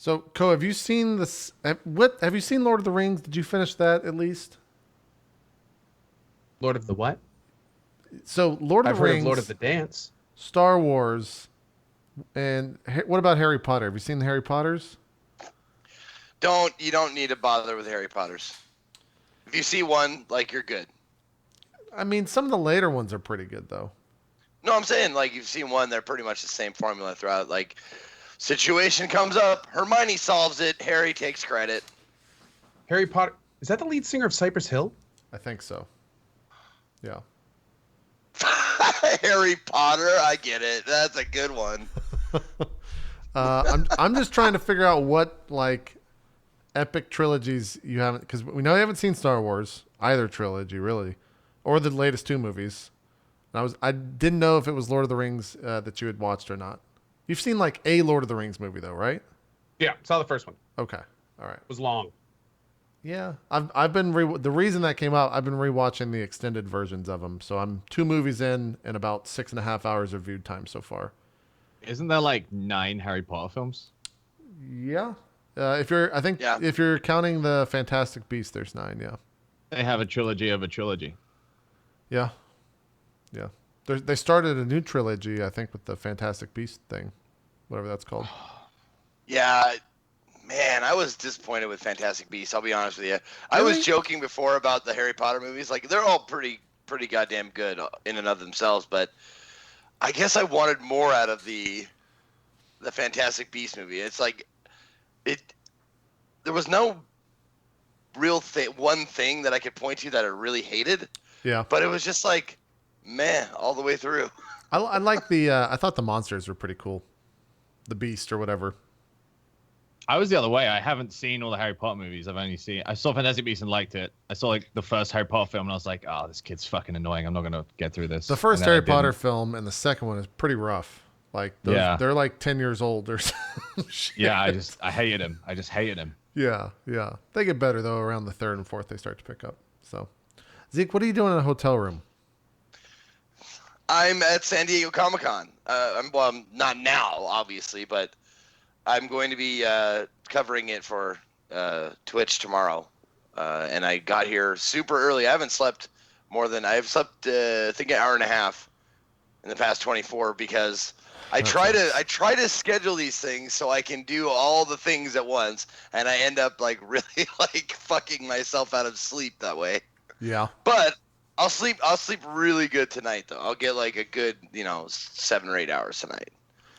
So, Ko, have you seen this? What have you seen? Lord of the Rings? Did you finish that at least? Lord of the what? So, Lord of I've the heard of Lord of Rings, the Dance. Star Wars, and what about Harry Potter? Have you seen the Harry Potters? You don't need to bother with Harry Potters. If you see one, like you're good. I mean, some of the later ones are pretty good though. No, I'm saying like you've seen one, they're pretty much the same formula throughout. Like situation comes up, Hermione solves it, Harry takes credit. Harry Potter. Is that the lead singer of Cypress Hill? I think so. Yeah. Harry Potter, I get it. That's a good one. I'm just trying to figure out what like epic trilogies you haven't, because we know you haven't seen Star Wars, either trilogy really, or the latest two movies. And I didn't know if it was Lord of the Rings that you had watched or not. You've seen like a Lord of the Rings movie though, right? Yeah, saw the first one. Okay, all right. It was long. Yeah, I've been the reason that came out. I've been rewatching the extended versions of them, so I'm 2 movies in and about 6.5 hours of viewed time so far. Isn't there like 9 Harry Potter films? Yeah, I think Yeah. if you're counting the Fantastic Beasts, there's 9. Yeah, They have a trilogy of a trilogy. yeah, yeah. They started a new trilogy, I think, with the Fantastic Beast thing, whatever that's called. Yeah, man, I was disappointed with Fantastic Beasts. I'll be honest with you. I was Really? joking before about the Harry Potter movies. Like they're all pretty goddamn good in and of themselves, but I guess I wanted more out of the Fantastic Beast movie. It's like it. There was no real one thing that I could point to that I really hated, Yeah, but it was just like, meh, all the way through. I like the. I thought the monsters were pretty cool, the Beast or whatever. I was the other way. I haven't seen all the Harry Potter movies. I saw Fantastic Beasts and liked it. I saw like the first Harry Potter film and I was like, oh, this kid's fucking annoying. I'm not gonna get through this. The first And then I Harry Potter didn't. film and the second one is pretty rough. Like they're like 10 years old or some shit. Yeah, I hated him. I just hated him. Yeah, yeah. They get better though around the third and fourth they start to pick up. So, Zeke, what are you doing in a hotel room? I'm at San Diego Comic-Con. I'm not now, obviously, but I'm going to be covering it for Twitch tomorrow. And I got here super early. I haven't slept I've slept, I think, an hour and a half in the past 24 because I try to schedule these things so I can do all the things at once, and I end up like really like fucking myself out of sleep that way. Yeah. But I'll sleep really good tonight though. I'll get like a good, 7 or 8 hours tonight.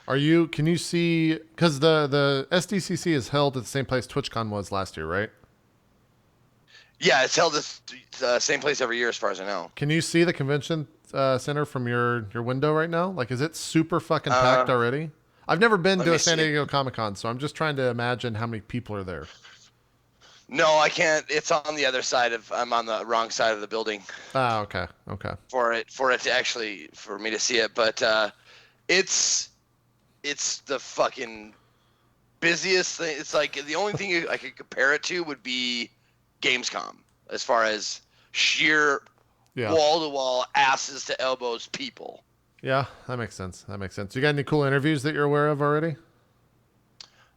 Can you see, because the SDCC is held at the same place TwitchCon was last year, right? Yeah, it's held at the same place every year as far as I know. Can you see the convention center from your window right now? Like, is it super fucking packed already? I've never been to a San Diego Comic-Con, so I'm just trying to imagine how many people are there. No, I can't. It's on the other side I'm on the wrong side of the building. Ah, okay. Okay. For it to actually, for me to see it, but it's the fucking busiest thing. It's like the only thing I could compare it to would be Gamescom as far as sheer wall-to-wall, asses to elbows people. Yeah, that makes sense. You got any cool interviews that you're aware of already?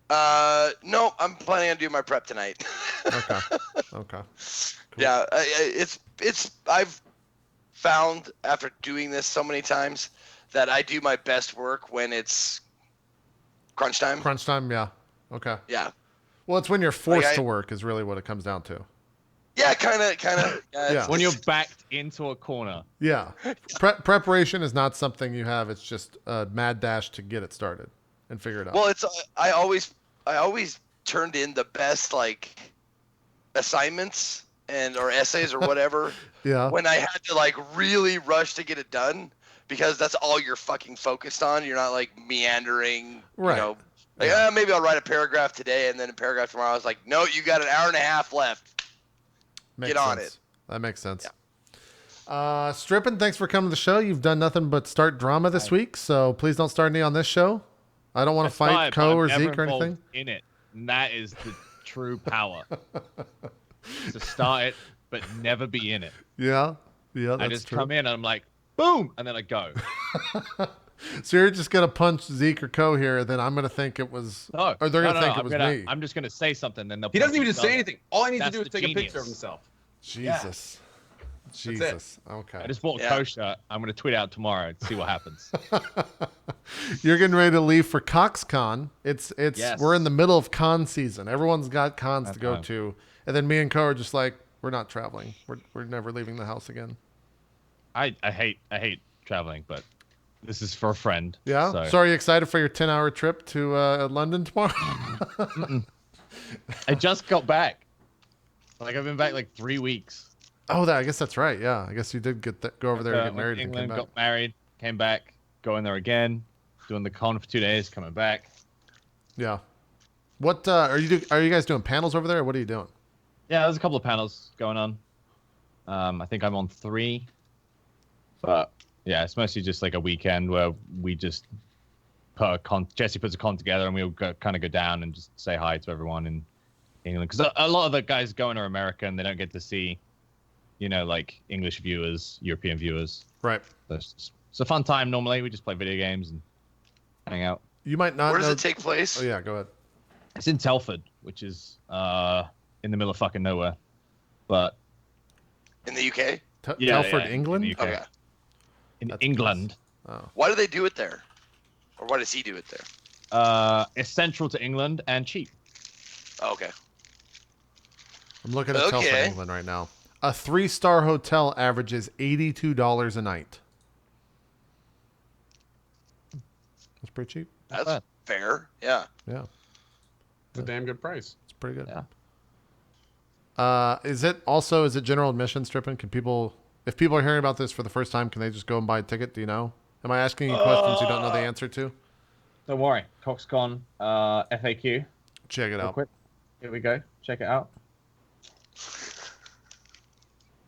No, I'm planning on doing my prep tonight. Okay. Cool. Yeah, I've found after doing this so many times that I do my best work when it's crunch time. Crunch time, yeah. Okay. Yeah. Well, it's when you're forced to work is really what it comes down to. Yeah, kind of. Yeah. When you're backed into a corner. Yeah. Preparation is not something you have. It's just a mad dash to get it started and figure it out. Well, I always turned in the best like assignments or essays or whatever. Yeah. When I had to like really rush to get it done because that's all you're fucking focused on. You're not like meandering, right. Like, maybe I'll write a paragraph today and then a paragraph tomorrow. I was like, no, you got an hour and a half left. Get on it. That makes sense. Yeah. Strippin, thanks for coming to the show. You've done nothing but start drama this week, so please don't start any on this show. I don't want to fight Ko or Zeke or anything. In it, and that is the true power. To start it, but never be in it. Yeah, that's I just true. come in and I'm like, boom, and then I go. So you're just gonna punch Zeke or Co here, then I'm gonna think it was, No, or they're gonna think it was me. I'm just gonna say something, then they'll. He doesn't even punch just say each other. anything. All he needs to That's do is the take a picture genius. of himself. Jesus. Jesus. Okay. I just bought a Yeah. Co-shirt. I'm gonna tweet out tomorrow and see what happens. You're getting ready to leave for CohhCarnage. It's Yes. We're in the middle of con season. Everyone's got cons to go time. to, and then me and Co are just like, we're not traveling. We're never leaving the house again. I hate traveling, but this is for a friend. Yeah. So are you excited for your 10-hour trip to London tomorrow? I just got back. Like I've been back like 3 weeks. Oh, I guess that's right. Yeah, I guess you did go over there and get Went married to and England, came back. got married, came back, going there again, doing the con for 2 days, coming back. Yeah. What are you guys doing panels over there, or what are you doing? Yeah, there's a couple of panels going on. I think I'm on 3, but yeah, it's mostly just like a weekend where we just put a con. Jesse puts a con together, and we'll kind of go down and just say hi to everyone in England, because a lot of the guys going are American. They don't get to see, like English viewers, European viewers. Right. So it's a fun time. Normally, we just play video games and hang out. You might not. Where does know... it take place? Oh yeah, go ahead. It's in Telford, which is in the middle of fucking nowhere, but In the UK? Telford, in England. the UK. Okay. In That's England. Oh. Why do they do it there? Or why does he do it there? It's central to England and cheap. Oh, okay. I'm looking at Telford, Okay. England right now. A 3-star hotel averages $82 a night. That's pretty cheap. That's bad. fair. Yeah. Yeah, It's a damn good price. it's pretty good. Yeah. Is it general admission, Stripping? Can people, if people are hearing about this for the first time, can they just go and buy a ticket? Do you know? Am I asking you questions you don't know the answer to? Don't worry. CohhCarnage FAQ. Check it Real out. quick. Here we go. Check it out.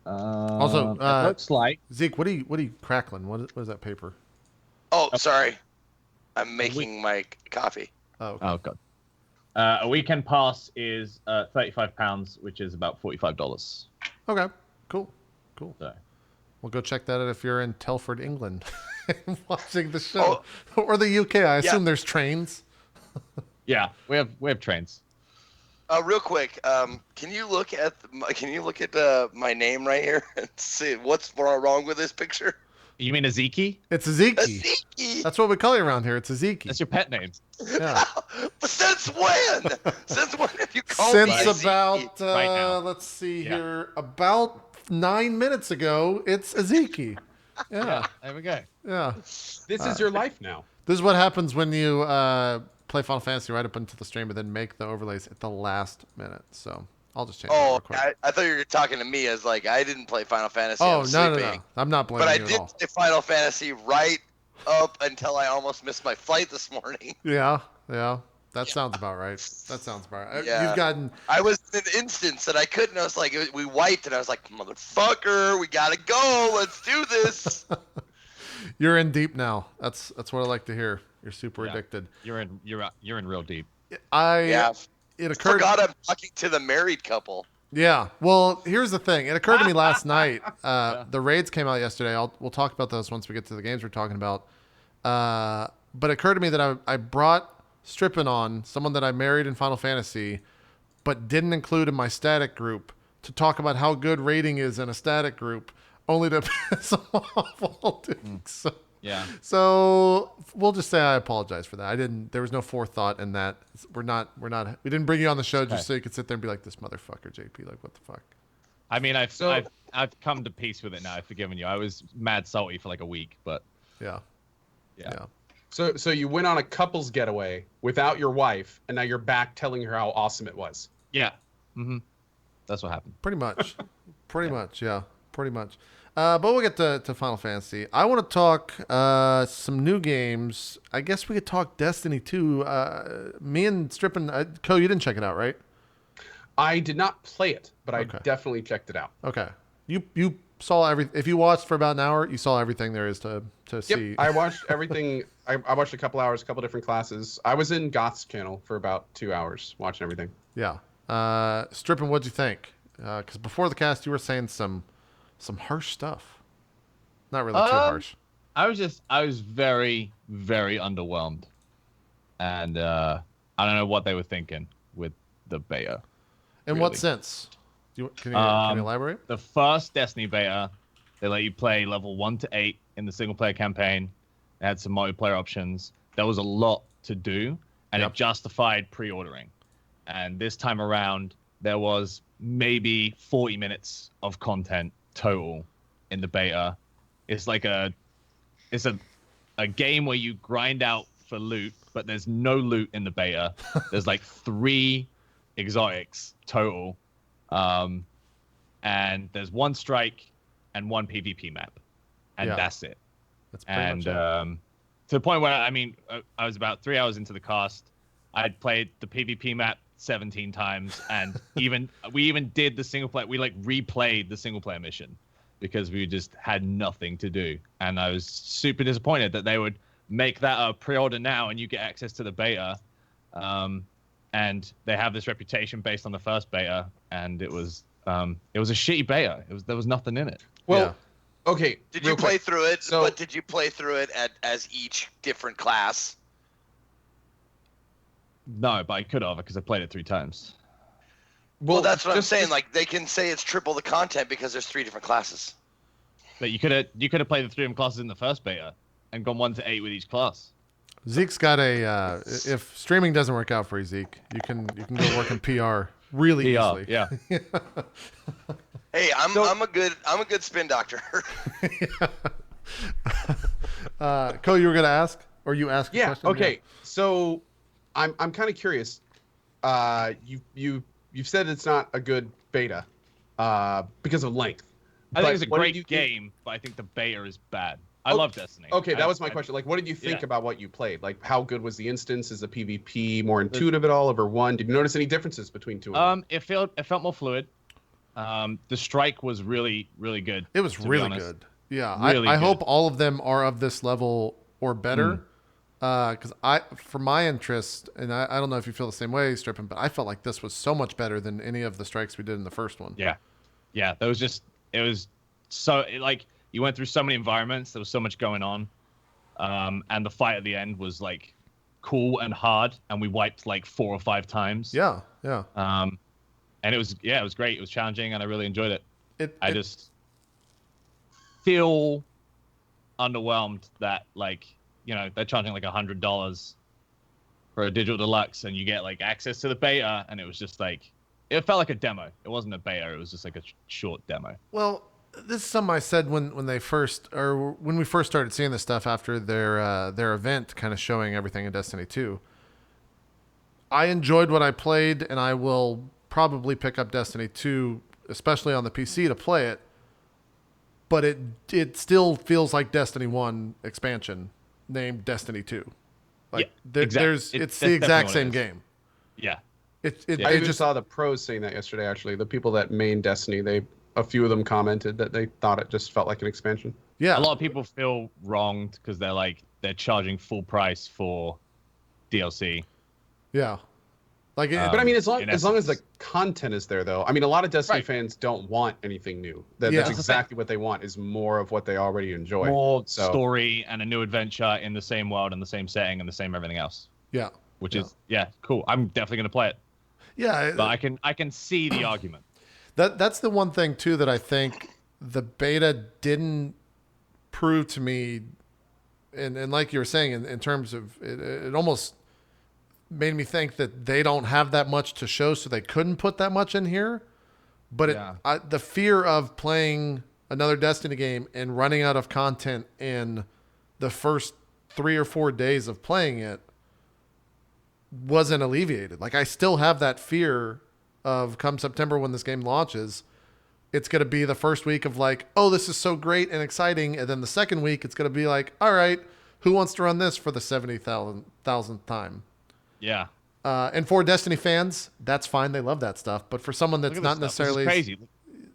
Also, it looks like Zeke, what are you crackling? What is that paper? Oh, sorry. I'm making my coffee. Oh, okay. oh god. A weekend pass is £35, which is about $45. Okay. Cool. So We'll go check that out if you're in Telford, England, watching the show, or the UK. I assume there's trains. yeah, we have trains. Real quick, can you look at my name right here and see what's wrong with this picture? You mean Aziki? It's Zeke. Aziki. That's what we call you around here. It's Zeke. That's your pet name. Yeah. But since when? Since when have you called me Since Aziki? about Right now. let's see Yeah. here, about 9 minutes ago, it's Aziki. Yeah. There we go. Yeah. This is your life now. This is what happens when you play Final Fantasy right up into the stream, but then make the overlays at the last minute. So I'll just change it real Oh, quick. I thought you were talking to me as like I didn't play Final Fantasy. I Oh, was no. sleeping. I'm not blaming But I you at did all. play Final Fantasy right up until I almost missed my flight this morning. Yeah. That sounds about right. That sounds about right. Yeah. You've gotten I was in an instance that I couldn't. I was like, we wiped, and I was like, motherfucker, we gotta go. Let's do this. you're in deep now. That's what I like to hear. You're super Yeah. addicted. You're in real deep. Yeah. It occurred. Forgot I'm talking to the married couple. Yeah. Well, here's the thing. It occurred to me last night. The raids came out yesterday. We'll talk about those once we get to the games we're talking about. But it occurred to me that I brought Strippin' on, someone that I married in Final Fantasy, but didn't include in my static group to talk about how good raiding is in a static group, only to piss them off while doing so. Yeah. So we'll just say I apologize for that. There was no forethought in that. We didn't bring you on the show just so you could sit there and be like, this motherfucker, JP, like, what the fuck? I mean, I've come to peace with it now. I've forgiven you. I was mad salty for like a week, but Yeah. yeah. So you went on a couple's getaway without your wife, and now you're back telling her how awesome it was. Yeah. Mm-hmm. That's what happened. Pretty much. Pretty much. But we'll get to Final Fantasy. I want to talk some new games. I guess we could talk Destiny 2. Me and Strippin', Co, you didn't check it out, right? I did not play it, but Okay. I definitely checked it out. Okay. You saw if you watched for about an hour, you saw everything there is to see. I watched everything. I watched a couple hours, a couple different classes. I was in Goth's channel for about 2 hours watching everything. Yeah. Strippin', what'd you think? Because before the cast, you were saying some harsh stuff. Not really too harsh. I was very, very underwhelmed, and I don't know what they were thinking with the beta. In what really. sense? Can you elaborate? The first Destiny beta, they let you play level 1 to 8 in the single player campaign. They had some multiplayer options. There was a lot to do, and Yep. it justified pre-ordering. And this time around, there was maybe 40 minutes of content total in the beta. It's like a game where you grind out for loot, but there's no loot in the beta. There's like 3 exotics total. And there's 1 strike and 1 PvP map. And Yeah. that's it. That's pretty And much it. to the point where, I mean, I was about 3 hours into the cast. I'd played the PvP map 17 times, and we even did the single player. We like replayed the single player mission because we just had nothing to do. And I was super disappointed that they would make that a pre-order now and you get access to the beta. And they have this reputation based on the first beta, and it was a shitty beta. There was nothing in it. Well, okay. Did real you play quick. through it? So- But did you play through it as each different class? No, but I could have because I played it 3 times. Well, that's what I'm just- saying. Like they can say it's triple the content because there's 3 different classes. But you could have played the 3 of them classes in the first beta and gone 1 to 8 with each class. Zeke's got a. If streaming doesn't work out for you, Zeke, you can go work in PR really easily. Yeah. Hey, I'm a good spin doctor. Co, you were gonna ask, or you asked? A Yeah. question? Okay. So, I'm kind of curious. You've said it's not a good beta, because of length. I think But it's a what did great you think- game, but I think the beta is bad. I Oh, love Destiny. Okay, that was my I- question. Like, what did you think yeah. about what you played? Like, how good was the instance? Is the PvP more intuitive at all over 1? Did you notice any differences between 2 and 1? It felt more fluid. The strike was really, really good. It was to be really honest. good. Yeah, Really I good. hope all of them are of this level or better. Because for my interest, and I don't know if you feel the same way, Strippin, but I felt like this was so much better than any of the strikes we did in the first one. Yeah. It was so like you went through so many environments. There was so much going on, and the fight at the end was like cool and hard, and we wiped like 4 or 5 times. Yeah. And it was great. It was challenging, and I really enjoyed it. I It- just feel underwhelmed that they're charging like $100 for a digital deluxe, and you get like access to the beta, and it was just like it felt like a demo. It wasn't a beta. It was just like a short demo. Well, this is something I said when we first started seeing this stuff after their event, kind of showing everything in Destiny 2. I enjoyed what I played, and I will probably pick up Destiny 2, especially on the PC, to play it. But it still feels like Destiny 1 expansion named Destiny 2. Like Yeah, exactly. it's That's the exact definitely what same it is. game. Yeah. I It even just saw the pros saying that yesterday. Actually, the people that main Destiny, a few of them commented that they thought it just felt like an expansion. yeah. A lot of people feel wronged because they're charging full price for DLC. Yeah. Like But I mean, as long in as the essence. content is there, though. I mean, a lot of Destiny Right. fans don't want anything new. Yeah. That's That's the thing. exactly what they want. Is more of what they already enjoy. More So- story and a new adventure in the same world and the same setting and the same everything else, yeah. which Yeah. is cool. I'm definitely gonna play it, Yeah. but I can see the argument. That's the one thing too that I think the beta didn't prove to me, and like you were saying, in terms of it almost made me think that they don't have that much to show, so they couldn't put that much in here. But Yeah. the fear of playing another Destiny game and running out of content in the first 3 or 4 days of playing it wasn't alleviated. Like I still have that fear of come September when this game launches, it's going to be the first week of like, oh, this is so great and exciting. And then the second week, it's going to be like, all right, who wants to run this for the 70,000th time? Yeah, And for Destiny fans, that's fine. They love that stuff. But for someone that's Look at not this stuff. This necessarily is crazy.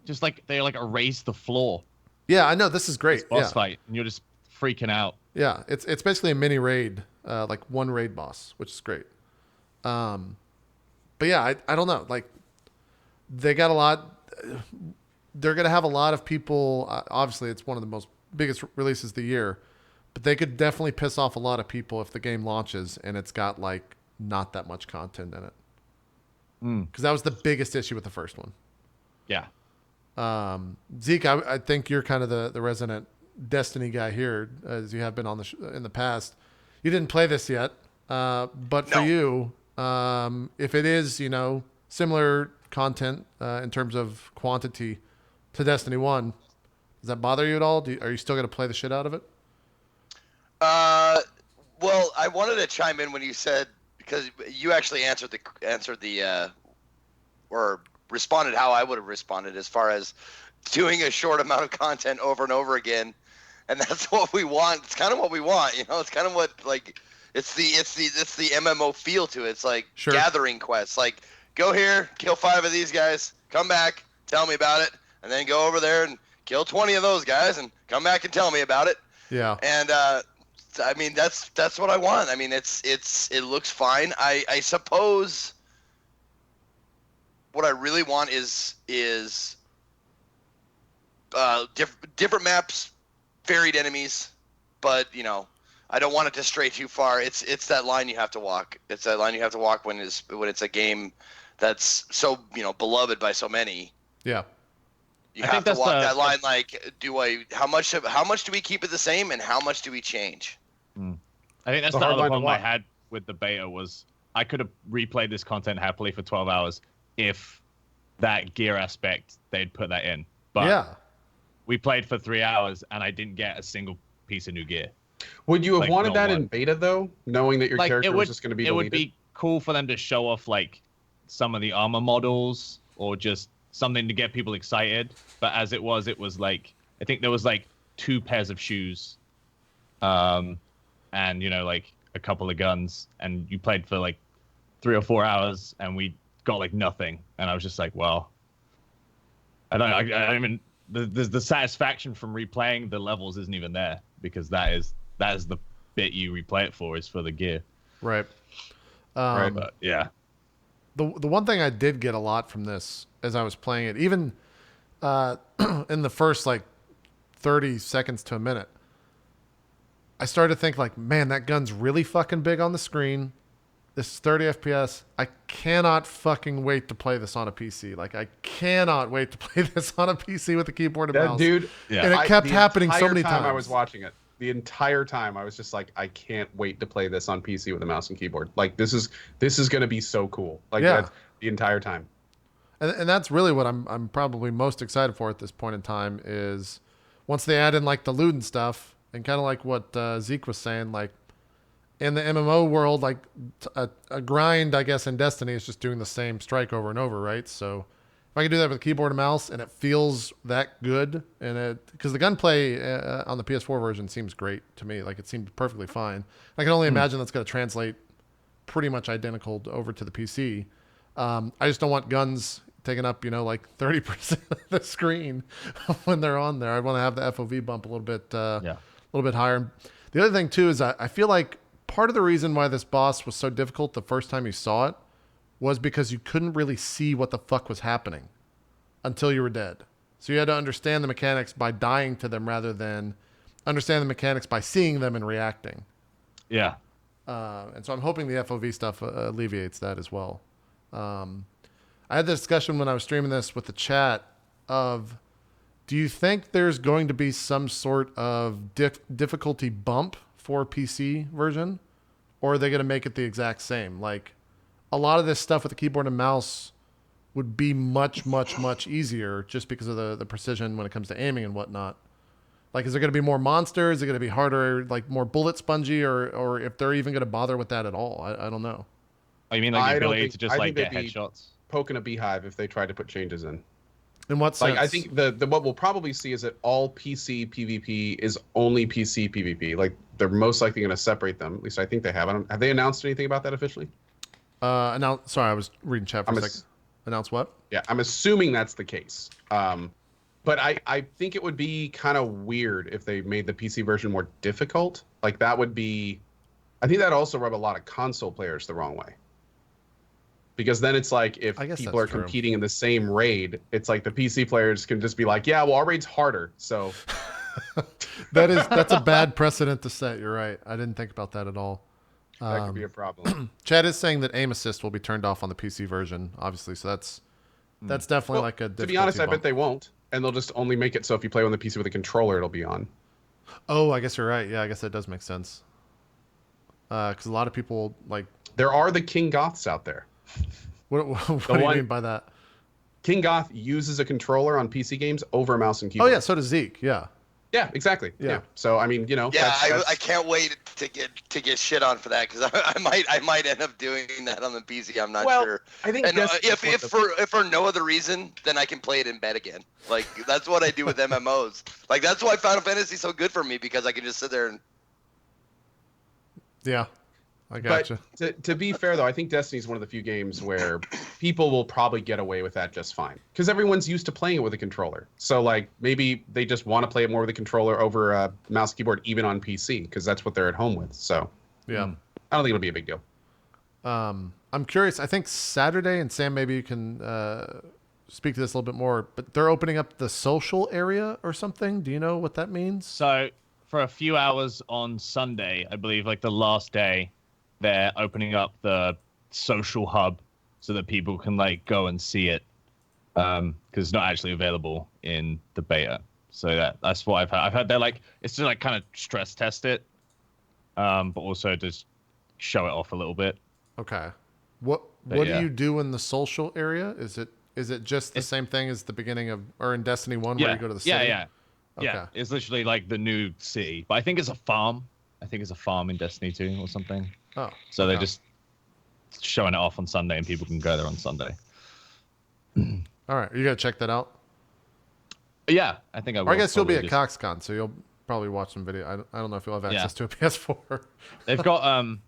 Just like they erased the floor Yeah, I know. This is great. boss Yeah. fight, and you're just freaking out. Yeah, it's basically a mini raid, like one raid boss, which is great. But yeah, I don't know. Like they got a lot. They're gonna have a lot of people. Obviously, it's one of the biggest releases of the year. but they could definitely piss off a lot of people if the game launches and it's got like not that much content in it. Because that was the biggest issue with the first one. Yeah. Zeke, I think you're kind of the resident Destiny guy here, as you have been on in the past. You didn't play this yet, but for you, if it is, similar content in terms of quantity to Destiny 1, does that bother you at all? Are you still going to play the shit out of it? Well, I wanted to chime in when you said, because you actually answered the or responded how I would have responded as far as doing a short amount of content over and over again, and that's what we want. It's kind of what we want, It's kind of what it's the MMO feel to it. It's like gathering quests. Like, go here, kill 5 of these guys, come back, tell me about it, and then go over there and kill 20 of those guys and come back and tell me about it. Yeah. And I mean, that's what I want. I mean, it looks fine. I suppose what I really want is different maps, varied enemies, but I don't want it to stray too far. It's that line you have to walk. It's that line you have to walk when it's a game that's so beloved by so many. Yeah. You have to walk that line. Like, how much do we keep it the same, and how much do we change? I think that's the other problem I had with the beta was I could have replayed this content happily for 12 hours if that gear aspect they'd put that in. But we played for 3 hours and I didn't get a single piece of new gear. Would you have wanted that in beta though, knowing that your character was just going to be deleted? It would be cool for them to show off some of the armor models or just something to get people excited. But as it was I think there was 2 pairs of shoes, and a couple of guns, and you played for 3 or 4 hours, and we got nothing, and I was just well, I don't know. I mean, the satisfaction from replaying the levels isn't even there because that is the bit you replay it for is for the gear. Right. Right. But yeah. The one thing I did get a lot from this as I was playing it, even in the first 30 seconds to a minute, I started to think man, that gun's really fucking big on the screen. This is 30 FPS. I cannot fucking wait to play this on a PC. I cannot wait to play this on a PC with a keyboard and mouse. Dude, yeah. And it kept happening so many times. I was watching it. The entire time I was just I can't wait to play this on PC with a mouse and keyboard. This is going to be so cool. That the entire time. And that's really what I'm probably most excited for at this point in time is once they add in the loot and stuff, and kind of what Zeke was saying, in the MMO world, a grind, I guess, in Destiny is just doing the same strike over and over, right? So if I can do that with a keyboard and mouse and it feels that good, and because the gunplay on the PS4 version seems great to me, it seemed perfectly fine. I can only imagine that's going to translate pretty much identical over to the PC. I just don't want guns taking up 30% of the screen when they're on there. I want to have the FOV bump a little bit higher. The other thing too is I feel like part of the reason why this boss was so difficult the first time you saw it was because you couldn't really see what the fuck was happening until you were dead. So you had to understand the mechanics by dying to them rather than understand the mechanics by seeing them and reacting. Yeah. And so I'm hoping the FOV stuff alleviates that as well. I had the discussion when I was streaming this with the chat of, do you think there's going to be some sort of difficulty bump for PC version, or are they going to make it the exact same? A lot of this stuff with the keyboard and mouse would be much, much, much easier just because of the precision when it comes to aiming and whatnot. Is there going to be more monsters? Is it going to be harder, more bullet spongy, or if they're even going to bother with that at all? I don't know. Oh, you mean the ability to just get headshots? Poking a beehive if they tried to put changes in. In what sense? I think the what we'll probably see is that all PC PvP is only PC PvP. They're most likely going to separate them. At least I think they have. Have they announced anything about that officially? Sorry, I was reading chat for a second. Announce what? Yeah, I'm assuming that's the case. But I think it would be kind of weird if they made the PC version more difficult. That would be... I think that also rub a lot of console players the wrong way. Because then it's if people are competing in the same raid, it's the PC players can just be yeah, well, our raid's harder, so That's a bad precedent to set. You're right. I didn't think about that at all. That could be a problem. Chad is saying that aim assist will be turned off on the PC version, obviously. So that's definitely like a to be honest, I difficulty bet they won't, and they'll just only make it so if you play on the PC with a controller, it'll be on. Oh, I guess you're right. Yeah, I guess that does make sense. Because a lot of people like. There are the King Goths out there. What do you mean by that? King Goth uses a controller on PC games over a mouse and keyboard. Oh yeah, so does Zeke. Yeah. Yeah, exactly. Yeah. So I mean, Yeah, that's... I can't wait to get shit on for that because I might end up doing that on the PC. I'm not sure. I think and if for no other reason, then I can play it in bed again. Like that's what I do with MMOs. Like that's why Final Fantasy is so good for me because I can just sit there and. Yeah, I gotcha. But to be fair though, I think Destiny is one of the few games where people will probably get away with that just fine because everyone's used to playing it with a controller. So like maybe they just want to play it more with a controller over a mouse keyboard even on PC because that's what they're at home with. So yeah, I don't think it'll be a big deal. I'm curious. I think Saturday, and Sam, maybe you can speak to this a little bit more. But they're opening up the social area or something. Do you know what that means? So for a few hours on Sunday, I believe, like the last day, they're opening up the social hub so that people can like go and see it because it's not actually available in the beta. So that's what I've heard. I've heard they're like it's to like kind of stress test it, but also just show it off a little bit. Okay. What do you do in the social area? Is it just the same thing as the beginning of or in Destiny 1 where you go to the city? Yeah. Okay. Yeah, it's literally like the new city, but I think it's a farm. I think it's a farm in Destiny 2 or something. Oh. So they're just showing it off on Sunday, and people can go there on Sunday. All right, are you gonna check that out? Yeah, I think I will. Or I guess you'll be at just... CohhCarnage, so you'll probably watch some video. I don't know if you'll have access to a PS4. They've got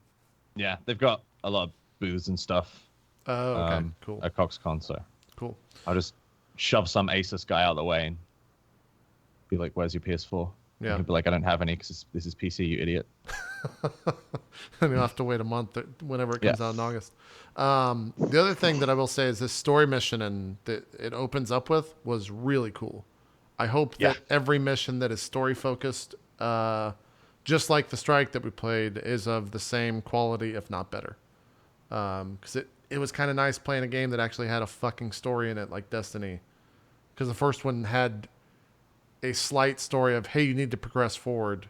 they've got a lot of booths and stuff. Oh, okay, cool. At CohhCarnage, so cool. I'll just shove some Asus guy out of the way and be like, "Where's your PS4?" Yeah. And he'll be like, "I don't have any because this is PC, you idiot." And you'll have to wait a month whenever it comes out in August. The other thing that I will say is this story mission and that it opens up with was really cool. I hope that every mission that is story focused, just like the Strike that we played, is of the same quality, if not better. Because it was kind of nice playing a game that actually had a fucking story in it, like Destiny. Because the first one had a slight story of, hey, you need to progress forward.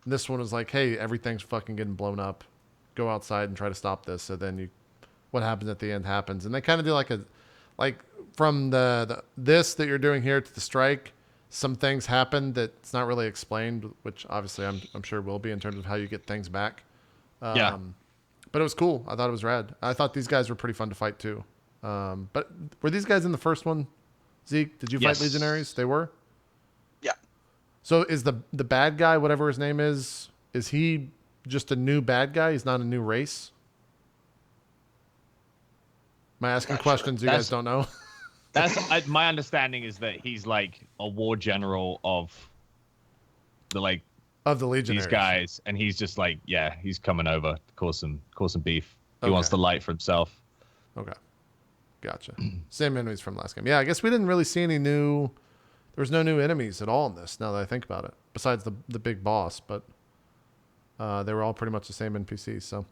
And this one was like, hey, everything's fucking getting blown up. Go outside and try to stop this. So then what happens at the end happens. And they kind of do like from this that you're doing here to the Strike, some things happen that's not really explained, which obviously I'm sure will be in terms of how you get things back. But it was cool. I thought it was rad. I thought these guys were pretty fun to fight too. But were these guys in the first one? Zeke, did you fight Legionaries? They were? Yeah. So is the bad guy, whatever his name is he just a new bad guy? He's not a new race? Am I asking questions you guys don't know? That's my understanding is that he's like a war general of the Legionaries. These guys, and he's just like he's coming over to cause some beef. He wants the light for himself. Okay, gotcha. Same enemies from last game. Yeah, I guess we didn't really see any new. There was no new enemies at all in this. Now that I think about it, besides the big boss, but they were all pretty much the same NPCs. So.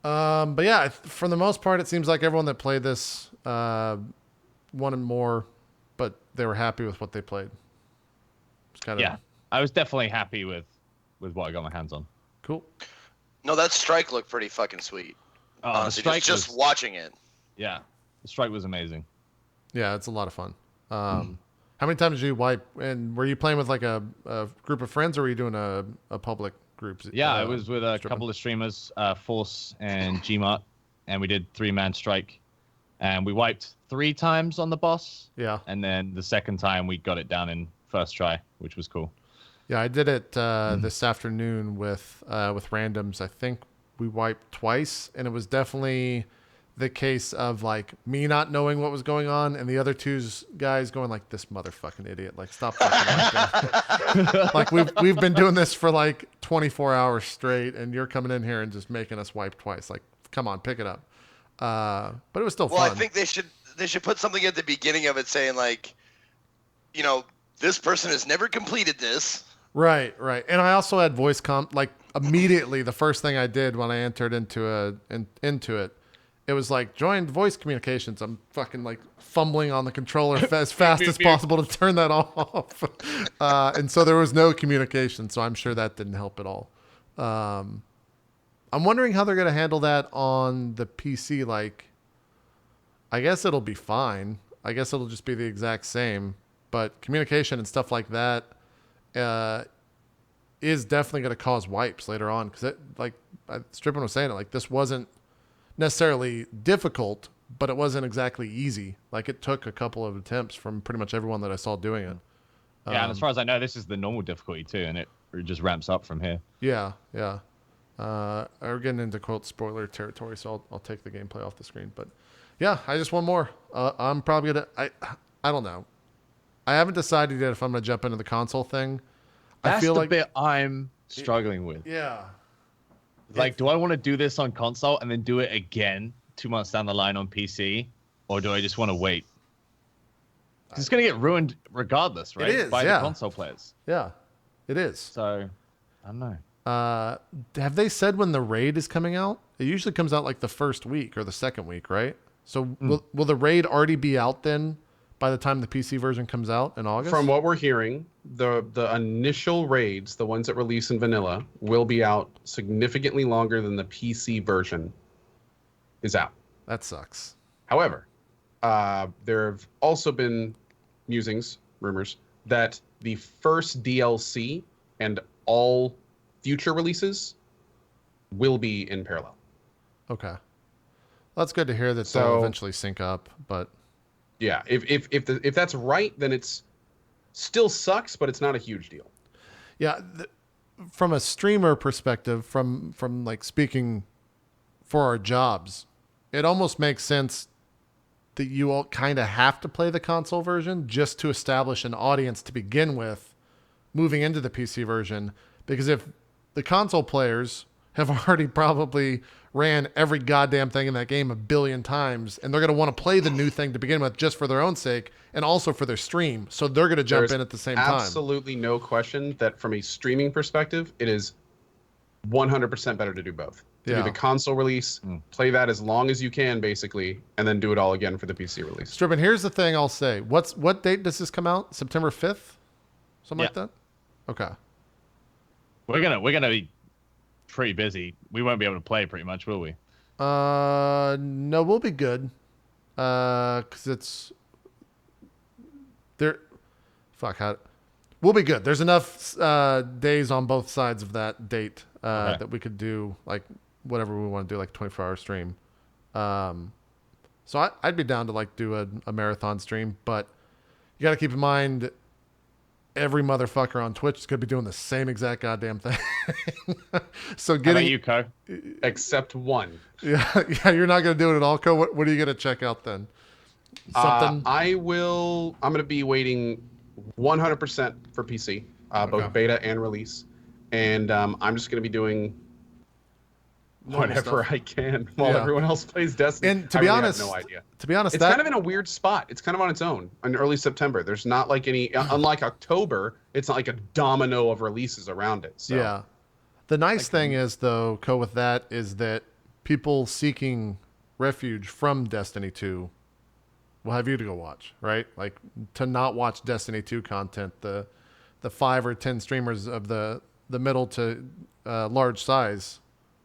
But yeah, for the most part, it seems like everyone that played this wanted more, but they were happy with what they played. It's kind of I was definitely happy with what I got my hands on. Cool. No, that Strike looked pretty fucking sweet. Honestly, just watching it. Yeah, the Strike was amazing. Yeah, it's a lot of fun. How many times did you wipe? And were you playing with like a group of friends, or were you doing a public group? Yeah, I was with a couple of streamers, Force and Gmart, and we did 3-man Strike, and we wiped 3 times on the boss. Yeah, and then the second time we got it down in first try, which was cool. Yeah, I did it this afternoon with randoms. I think we wiped twice, and it was definitely the case of like me not knowing what was going on, and the other two guys going like, "This motherfucking idiot! Like, stop fucking wiping." Like we've been doing this for like 24 hours straight, and you're coming in here and just making us wipe twice. Like, come on, pick it up. But it was still fun. Well, I think they should put something at the beginning of it saying like, this person has never completed this. Right. And I also had voice like immediately the first thing I did when I entered into it, it was like joined voice communications. I'm fucking like fumbling on the controller as fast as possible to turn that off. And so there was no communication. So I'm sure that didn't help at all. I'm wondering how they're going to handle that on the PC. Like, I guess it'll be fine. I guess it'll just be the exact same. But communication and stuff like that is definitely going to cause wipes later on. Because, like Strippin was saying, it like this wasn't necessarily difficult, but it wasn't exactly easy. Like it took a couple of attempts from pretty much everyone that I saw doing it. Yeah, and as far as I know, this is the normal difficulty too, and it just ramps up from here. Yeah. We're getting into quote spoiler territory, so I'll take the gameplay off the screen. But yeah, I just want more. I'm probably gonna. I don't know. I haven't decided yet if I'm gonna jump into the console thing. That's I feel the like bit I'm struggling with. Yeah. Like, do I want to do this on console and then do it again 2 months down the line on PC, or do I just want to wait? It's going to get ruined regardless, right? It is, by yeah. the console players. Yeah, it is. So, I don't know. Have they said when the raid is coming out? It usually comes out like the first week or the second week, right? So will the raid already be out then by the time the PC version comes out in August? From what we're hearing, the initial raids, the ones that release in vanilla, will be out significantly longer than the PC version is out. That sucks. However, there have also been musings, rumors, that the first DLC and all future releases will be in parallel. Okay. Well, that's good to hear that they'll eventually sync up, but yeah, if that's right, then it's still sucks, but it's not a huge deal. yeah, from a streamer perspective, from like speaking for our jobs, it almost makes sense that you all kind of have to play the console version just to establish an audience to begin with moving into the PC version. Because if the console players have already probably ran every goddamn thing in that game a billion times, and they're going to want to play the new thing to begin with just for their own sake and also for their stream. So they're going to jump in at the same time. Absolutely no question that from a streaming perspective, it is 100% better to do both. To do the console release, play that as long as you can, basically, and then do it all again for the PC release. Strippin, here's the thing I'll say. What date does this come out? September 5th? Something like that? Okay. We're gonna be pretty busy. We won't be able to play pretty much, will we? No, we'll be good. Because it's there. We'll be good. There's enough days on both sides of that date that we could do like whatever we want to do, like 24-hour stream. So I'd be down to like do a marathon stream, but you got to keep in mind every motherfucker on Twitch is going to be doing the same exact goddamn thing. So getting you, Co? Except one. Yeah, you're not going to do it at all, Co. What are you going to check out then? Something. I'm going to be waiting 100% for PC, both beta and release, and I'm just going to be doing whatever I can while everyone else plays Destiny. And to be honest, have no idea. To be honest, it's kind of in a weird spot. It's kind of on its own in early September. There's not like any, unlike October, it's not like a domino of releases around it. So. Yeah. The nice thing is, though, Co, with that is that people seeking refuge from Destiny 2 will have you to go watch, right? Like to not watch Destiny 2 content, the 5 or 10 streamers of the middle to large size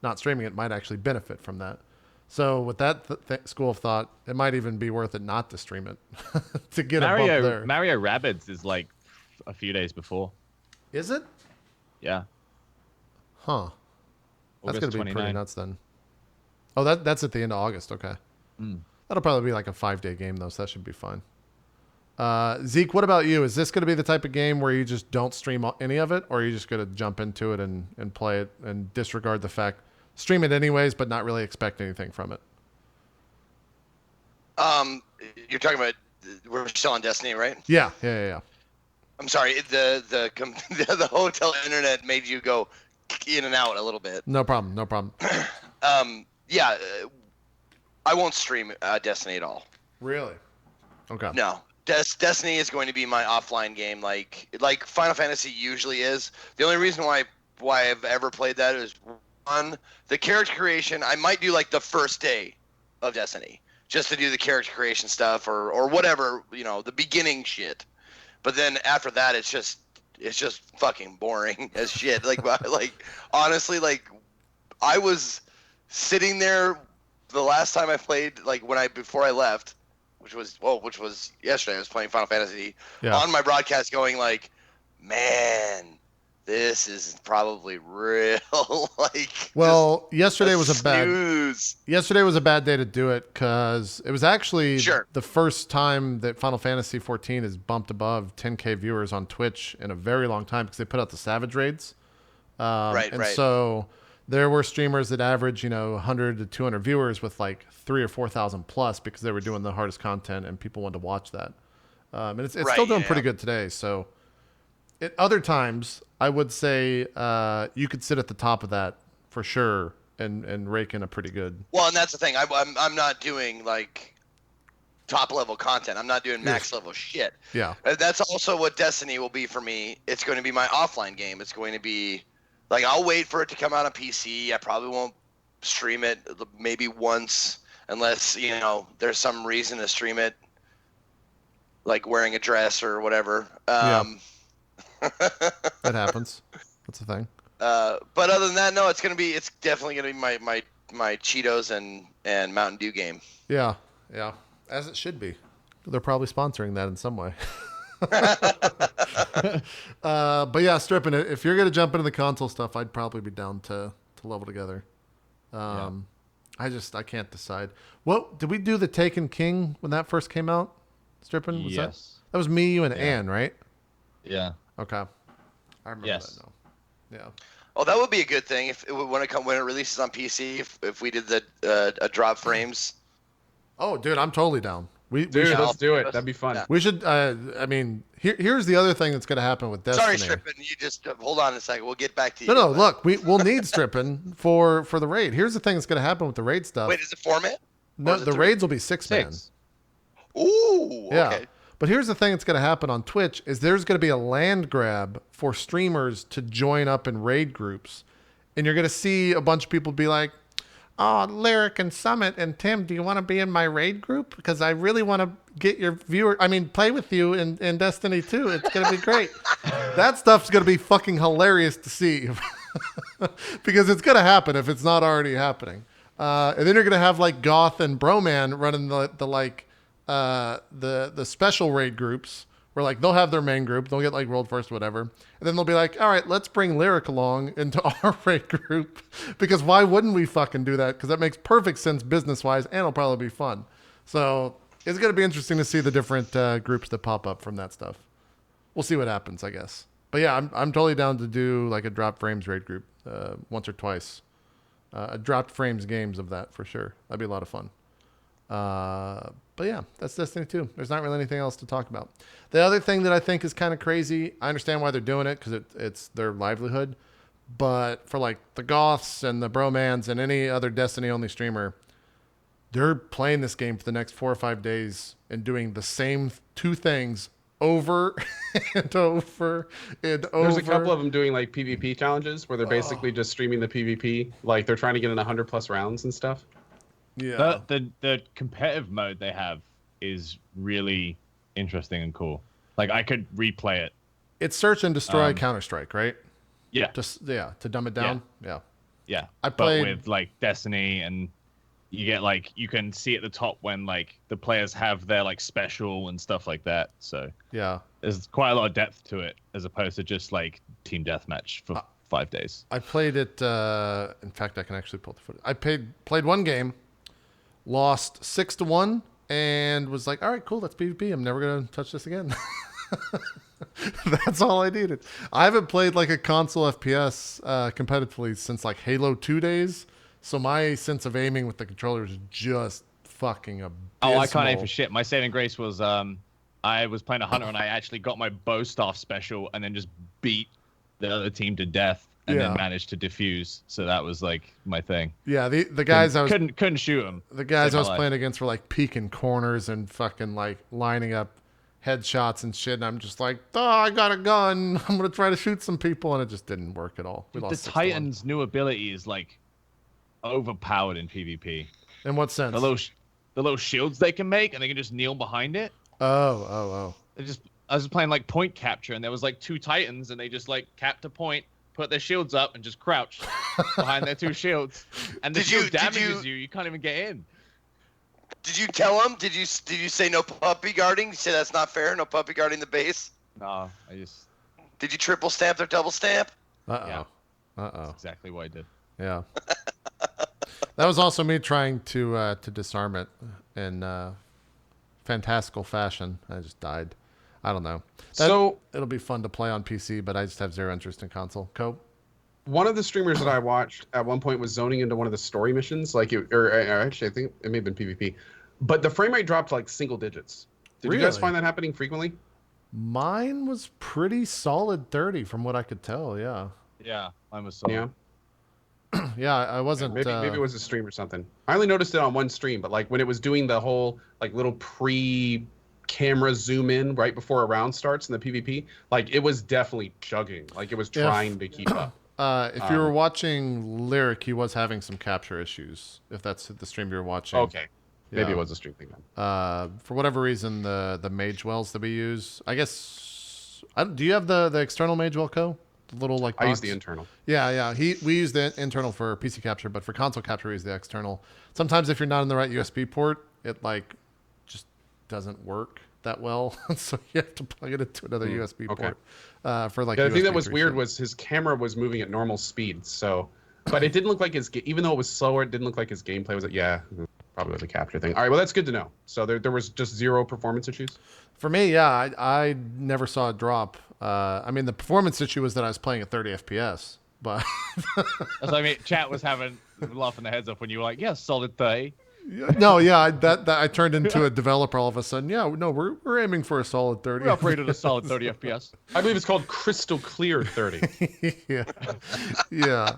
not streaming it might actually benefit from that. So with that school of thought, it might even be worth it not to stream it to get a bump there. Mario Rabbids is like a few days before. Is it? Yeah. Huh. That's going to be 29. pretty nuts then. Oh, that's at the end of August. Okay. That'll probably be like a 5-day game though, so that should be fine. Zeke, what about you? Is this going to be the type of game where you just don't stream any of it, or are you just going to jump into it and play it and disregard the fact, stream it anyways, but not really expect anything from it? You're talking about we're still on Destiny, right? Yeah. I'm sorry, the hotel internet made you go in and out a little bit. No problem. Yeah, I won't stream Destiny at all. Really? Okay. No. Destiny is going to be my offline game, like Final Fantasy usually is. The only reason why I've ever played that is, one, the character creation. I might do like the first day of Destiny just to do the character creation stuff or whatever, the beginning shit. But then after that, it's just fucking boring as shit. Like honestly, like I was sitting there the last time I played, like before I left, which was yesterday. I was playing Final Fantasy on my broadcast, going like, man, this is probably real. Like, well, yesterday was a bad day to do it because it was actually the first time that Final Fantasy 14 has bumped above 10K viewers on Twitch in a very long time because they put out the Savage raids. Right. So there were streamers that average, 100 to 200 viewers with like 3,000 or 4,000 plus because they were doing the hardest content and people wanted to watch that. And it's still doing pretty good today. So at other times, I would say you could sit at the top of that for sure and rake in a pretty good. Well, and that's the thing. I'm not doing like top level content. I'm not doing max level shit. Yeah. That's also what Destiny will be for me. It's going to be my offline game. It's going to be like, I'll wait for it to come out on PC. I probably won't stream it maybe once unless, there's some reason to stream it, like wearing a dress or whatever. That happens. That's the thing. But other than that, no, it's definitely gonna be my Cheetos and Mountain Dew game. Yeah, as it should be. They're probably sponsoring that in some way. But yeah, Stripping it. If you're gonna jump into the console stuff, I'd probably be down to level together. I can't decide. What did we do the Taken King when that first came out? Stripping? Was that was me, you, and Ann, right? Yeah. Okay. I remember that now. Yeah. Oh, that would be a good thing when it releases on PC. If we did the drop frames. Oh, dude, I'm totally down. Let's do it. That'd be fun. Yeah. We should. Here's the other thing that's going to happen with Destiny. Sorry, Strippin'. You just hold on a second. We'll get back to you. No. Look, we'll need Strippin' for the raid. Here's the thing that's going to happen with the raid stuff. Wait, is it format? No, the raids will be 6-man. Ooh. Yeah. Okay. But here's the thing that's going to happen on Twitch is there's going to be a land grab for streamers to join up in raid groups. And you're going to see a bunch of people be like, oh, Lyric and Summit and Tim, do you want to be in my raid group? Because I really want to get your play with you in Destiny 2. It's going to be great. That stuff's going to be fucking hilarious to see. Because it's going to happen if it's not already happening. And then you're going to have like Goth and Broman running the special raid groups where like they'll have their main group, they'll get like world first, whatever, and then they'll be like, all right, let's bring Lyric along into our raid group because why wouldn't we fucking do that? Because that makes perfect sense business wise, and it'll probably be fun. So it's gonna be interesting to see the different groups that pop up from that stuff. We'll see what happens, I guess. But yeah, I'm totally down to do like a Drop Frames raid group once or twice. A Dropped Frames games of that for sure. That'd be a lot of fun. But yeah, that's Destiny 2. There's not really anything else to talk about. The other thing that I think is kind of crazy, I understand why they're doing it because it's their livelihood. But for like the Goths and the Bromans and any other Destiny only streamer, they're playing this game for the next 4 or 5 days and doing the same 2 things over and over and over. There's a couple of them doing like PvP challenges where they're basically just streaming the PvP. Like they're trying to get in 100 plus rounds and stuff. Yeah. The competitive mode they have is really interesting and cool. Like I could replay it. It's search and destroy Counter-Strike, right? Yeah. To dumb it down. Yeah. I played with like Destiny, and you get like you can see at the top when like the players have their like special and stuff like that. So yeah, there's quite a lot of depth to it as opposed to just like team deathmatch for 5 days. I played it. In fact, I can actually pull the footage. I played one game. Lost 6-1 and was like, all right, cool. That's PvP. I'm never going to touch this again. That's all I needed. I haven't played like a console FPS competitively since like Halo 2 days. So my sense of aiming with the controller is just fucking abysmal. Oh, I can't aim for shit. My saving grace was I was playing a hunter and I actually got my bow staff special and then just beat the other team to death. And then managed to defuse, so that was like my thing. Yeah, the guys couldn't shoot them. The guys I was playing against were like peeking corners and fucking like lining up headshots and shit, and I'm just like, oh, I got a gun. I'm gonna try to shoot some people, and it just didn't work at all. We The lost 6-1. Titan's new ability is like overpowered in PvP. In what sense? The little shields they can make, and they can just kneel behind it. Oh. I was playing like point capture, and there was like 2 Titans, and they just like capped a point, put their shields up, and just crouched behind their 2 shields. And the shield damages you. You can't even get in. Did you tell him? Did you say no puppy guarding? You say that's not fair. No puppy guarding the base. No, I just. Did you triple stamp or double stamp? Yeah. That's exactly what I did. Yeah. That was also me trying to disarm it in fantastical fashion. I just died. I don't know. It'll be fun to play on PC, but I just have zero interest in console. Cope? One of the streamers that I watched at one point was zoning into one of the story missions, actually, I think it may have been PvP, but the frame rate dropped like single digits. Did you guys find that happening frequently? Mine was pretty solid 30 from what I could tell. Yeah. Yeah, mine was solid. Yeah. Yeah, I wasn't. Maybe it was a stream or something. I only noticed it on one stream, but like when it was doing the whole like little pre-camera zoom in right before a round starts in the PvP, like it was definitely chugging. Like it was trying to keep up. If you were watching Lyric, he was having some capture issues. If that's the stream you were watching. Okay. Maybe it was a stream thing then. For whatever reason, the mage wells that we use, I guess. Do you have the external mage well, Co? The little like. Box? I use the internal. Yeah. We use the internal for PC capture, but for console capture, we use the external. Sometimes if you're not in the right USB port, it like just doesn't work that well, so you have to plug it into another USB port. For like. Yeah, the thing that USB was 3 weird shit. was his camera was moving at normal speed, so. But it didn't look like even though it was slower, it didn't look like his gameplay was. Probably the capture thing. All right, well that's good to know. So there was just zero performance issues. For me, yeah, I never saw a drop. I mean, the performance issue was that I was playing at 30 FPS, but I mean, chat was laughing their heads off when you were like, "Yeah, solid 30." no, yeah, that I turned into a developer all of a sudden. Yeah, no, we're aiming for a solid 30. We operated a solid 30 FPS. I believe it's called crystal clear 30. yeah.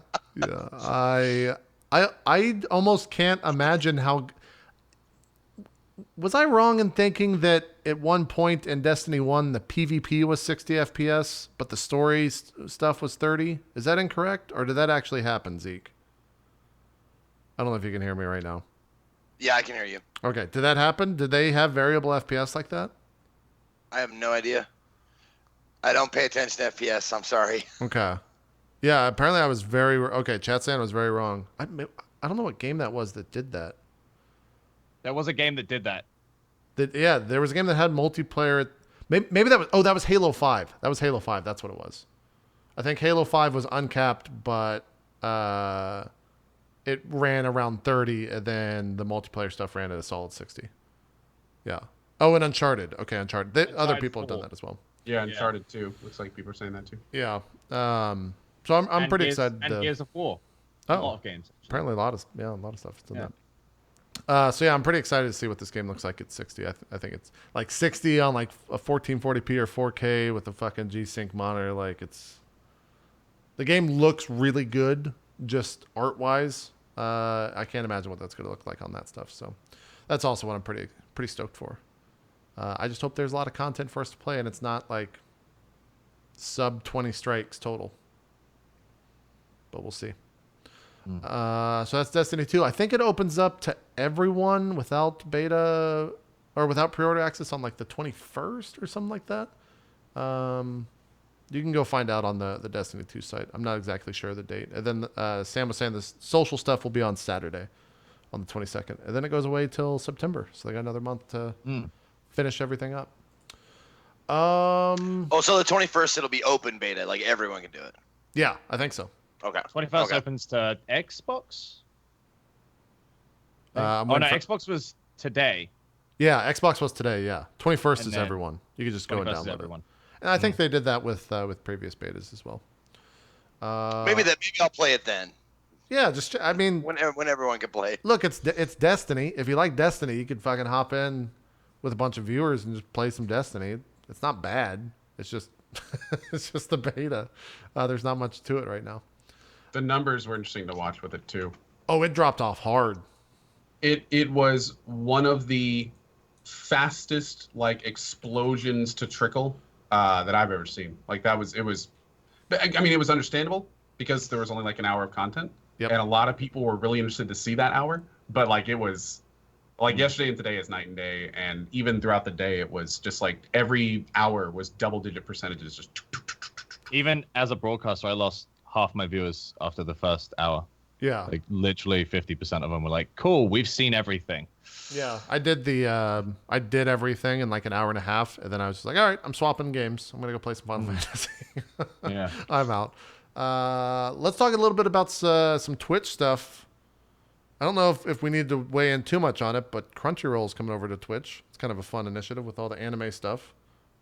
I almost can't imagine how. Was I wrong in thinking that at one point in Destiny 1 the PvP was 60 FPS, but the story stuff was 30? Is that incorrect, or did that actually happen, Zeke? I don't know if you can hear me right now. Yeah, I can hear you. Okay, did that happen? Did they have variable FPS like that? I have no idea. I don't pay attention to FPS. I'm sorry. Okay. Yeah, apparently I was very... Okay, chat saying I was very wrong. I don't know what game that was that did that. There was a game that did that. Yeah, there was a game that had multiplayer. Maybe that was... Oh, that was Halo 5. That was Halo 5. That's what it was. I think Halo 5 was uncapped, but it ran around 30, and then the multiplayer stuff ran at a solid 60. Yeah. Oh, and Uncharted. Okay, Uncharted. Other people have done that as well. Yeah, Uncharted 2. Looks like people are saying that too. Yeah. So I'm pretty excited. And Gears of War. A lot of games. Actually. Apparently a lot of stuff is in that. So yeah, I'm pretty excited to see what this game looks like at 60. I think it's like 60 on like a 1440p or 4K with a fucking G-Sync monitor. Like the game looks really good, just art wise. I can't imagine what that's going to look like on that stuff. So that's also what I'm pretty stoked for. I just hope there's a lot of content for us to play, and it's not like sub 20 strikes total. But we'll see. So that's Destiny 2. I think it opens up to everyone without beta or without pre-order access on like the 21st or something like that. You can go find out on the Destiny 2 site. I'm not exactly sure of the date. And then Sam was saying the social stuff will be on Saturday on the 22nd. And then it goes away till September. So they got another month to finish everything up. So the 21st it'll be open beta, like everyone can do it. Yeah, I think so. Okay. 21st opens to Xbox. No, Xbox was today. Yeah, Xbox was today. Yeah, 21st is then everyone. You can just go and 21st is download everyone. it. And I think they did that with previous betas as well. Maybe I'll play it then. Yeah, I mean, when everyone can play. Look, it's Destiny. If you like Destiny, you could fucking hop in with a bunch of viewers and just play some Destiny. It's not bad. It's just it's just the beta. There's not much to it right now. The numbers were interesting to watch with it too. Oh, it dropped off hard. It was one of the fastest like explosions to trickle that I've ever seen. Like it was, but I mean, it was understandable because there was only like an hour of content, Yep. and a lot of people were really interested to see that hour. But like it was, like yesterday and today is night and day, and even throughout the day, it was just like every hour was double-digit percentages. Just Even as a broadcaster, I lost half my viewers after the first hour. Yeah. Like literally 50% of them were like, "Cool, we've seen everything." Yeah, I did everything in like an hour and a half, and then I was just like, all right, I'm swapping games. I'm gonna go play some Final Fantasy. Yeah. I'm out. Let's talk a little bit about some Twitch stuff. I don't know if we need to weigh in too much on it, but Crunchyroll's coming over to Twitch. It's kind of a fun initiative with all the anime stuff.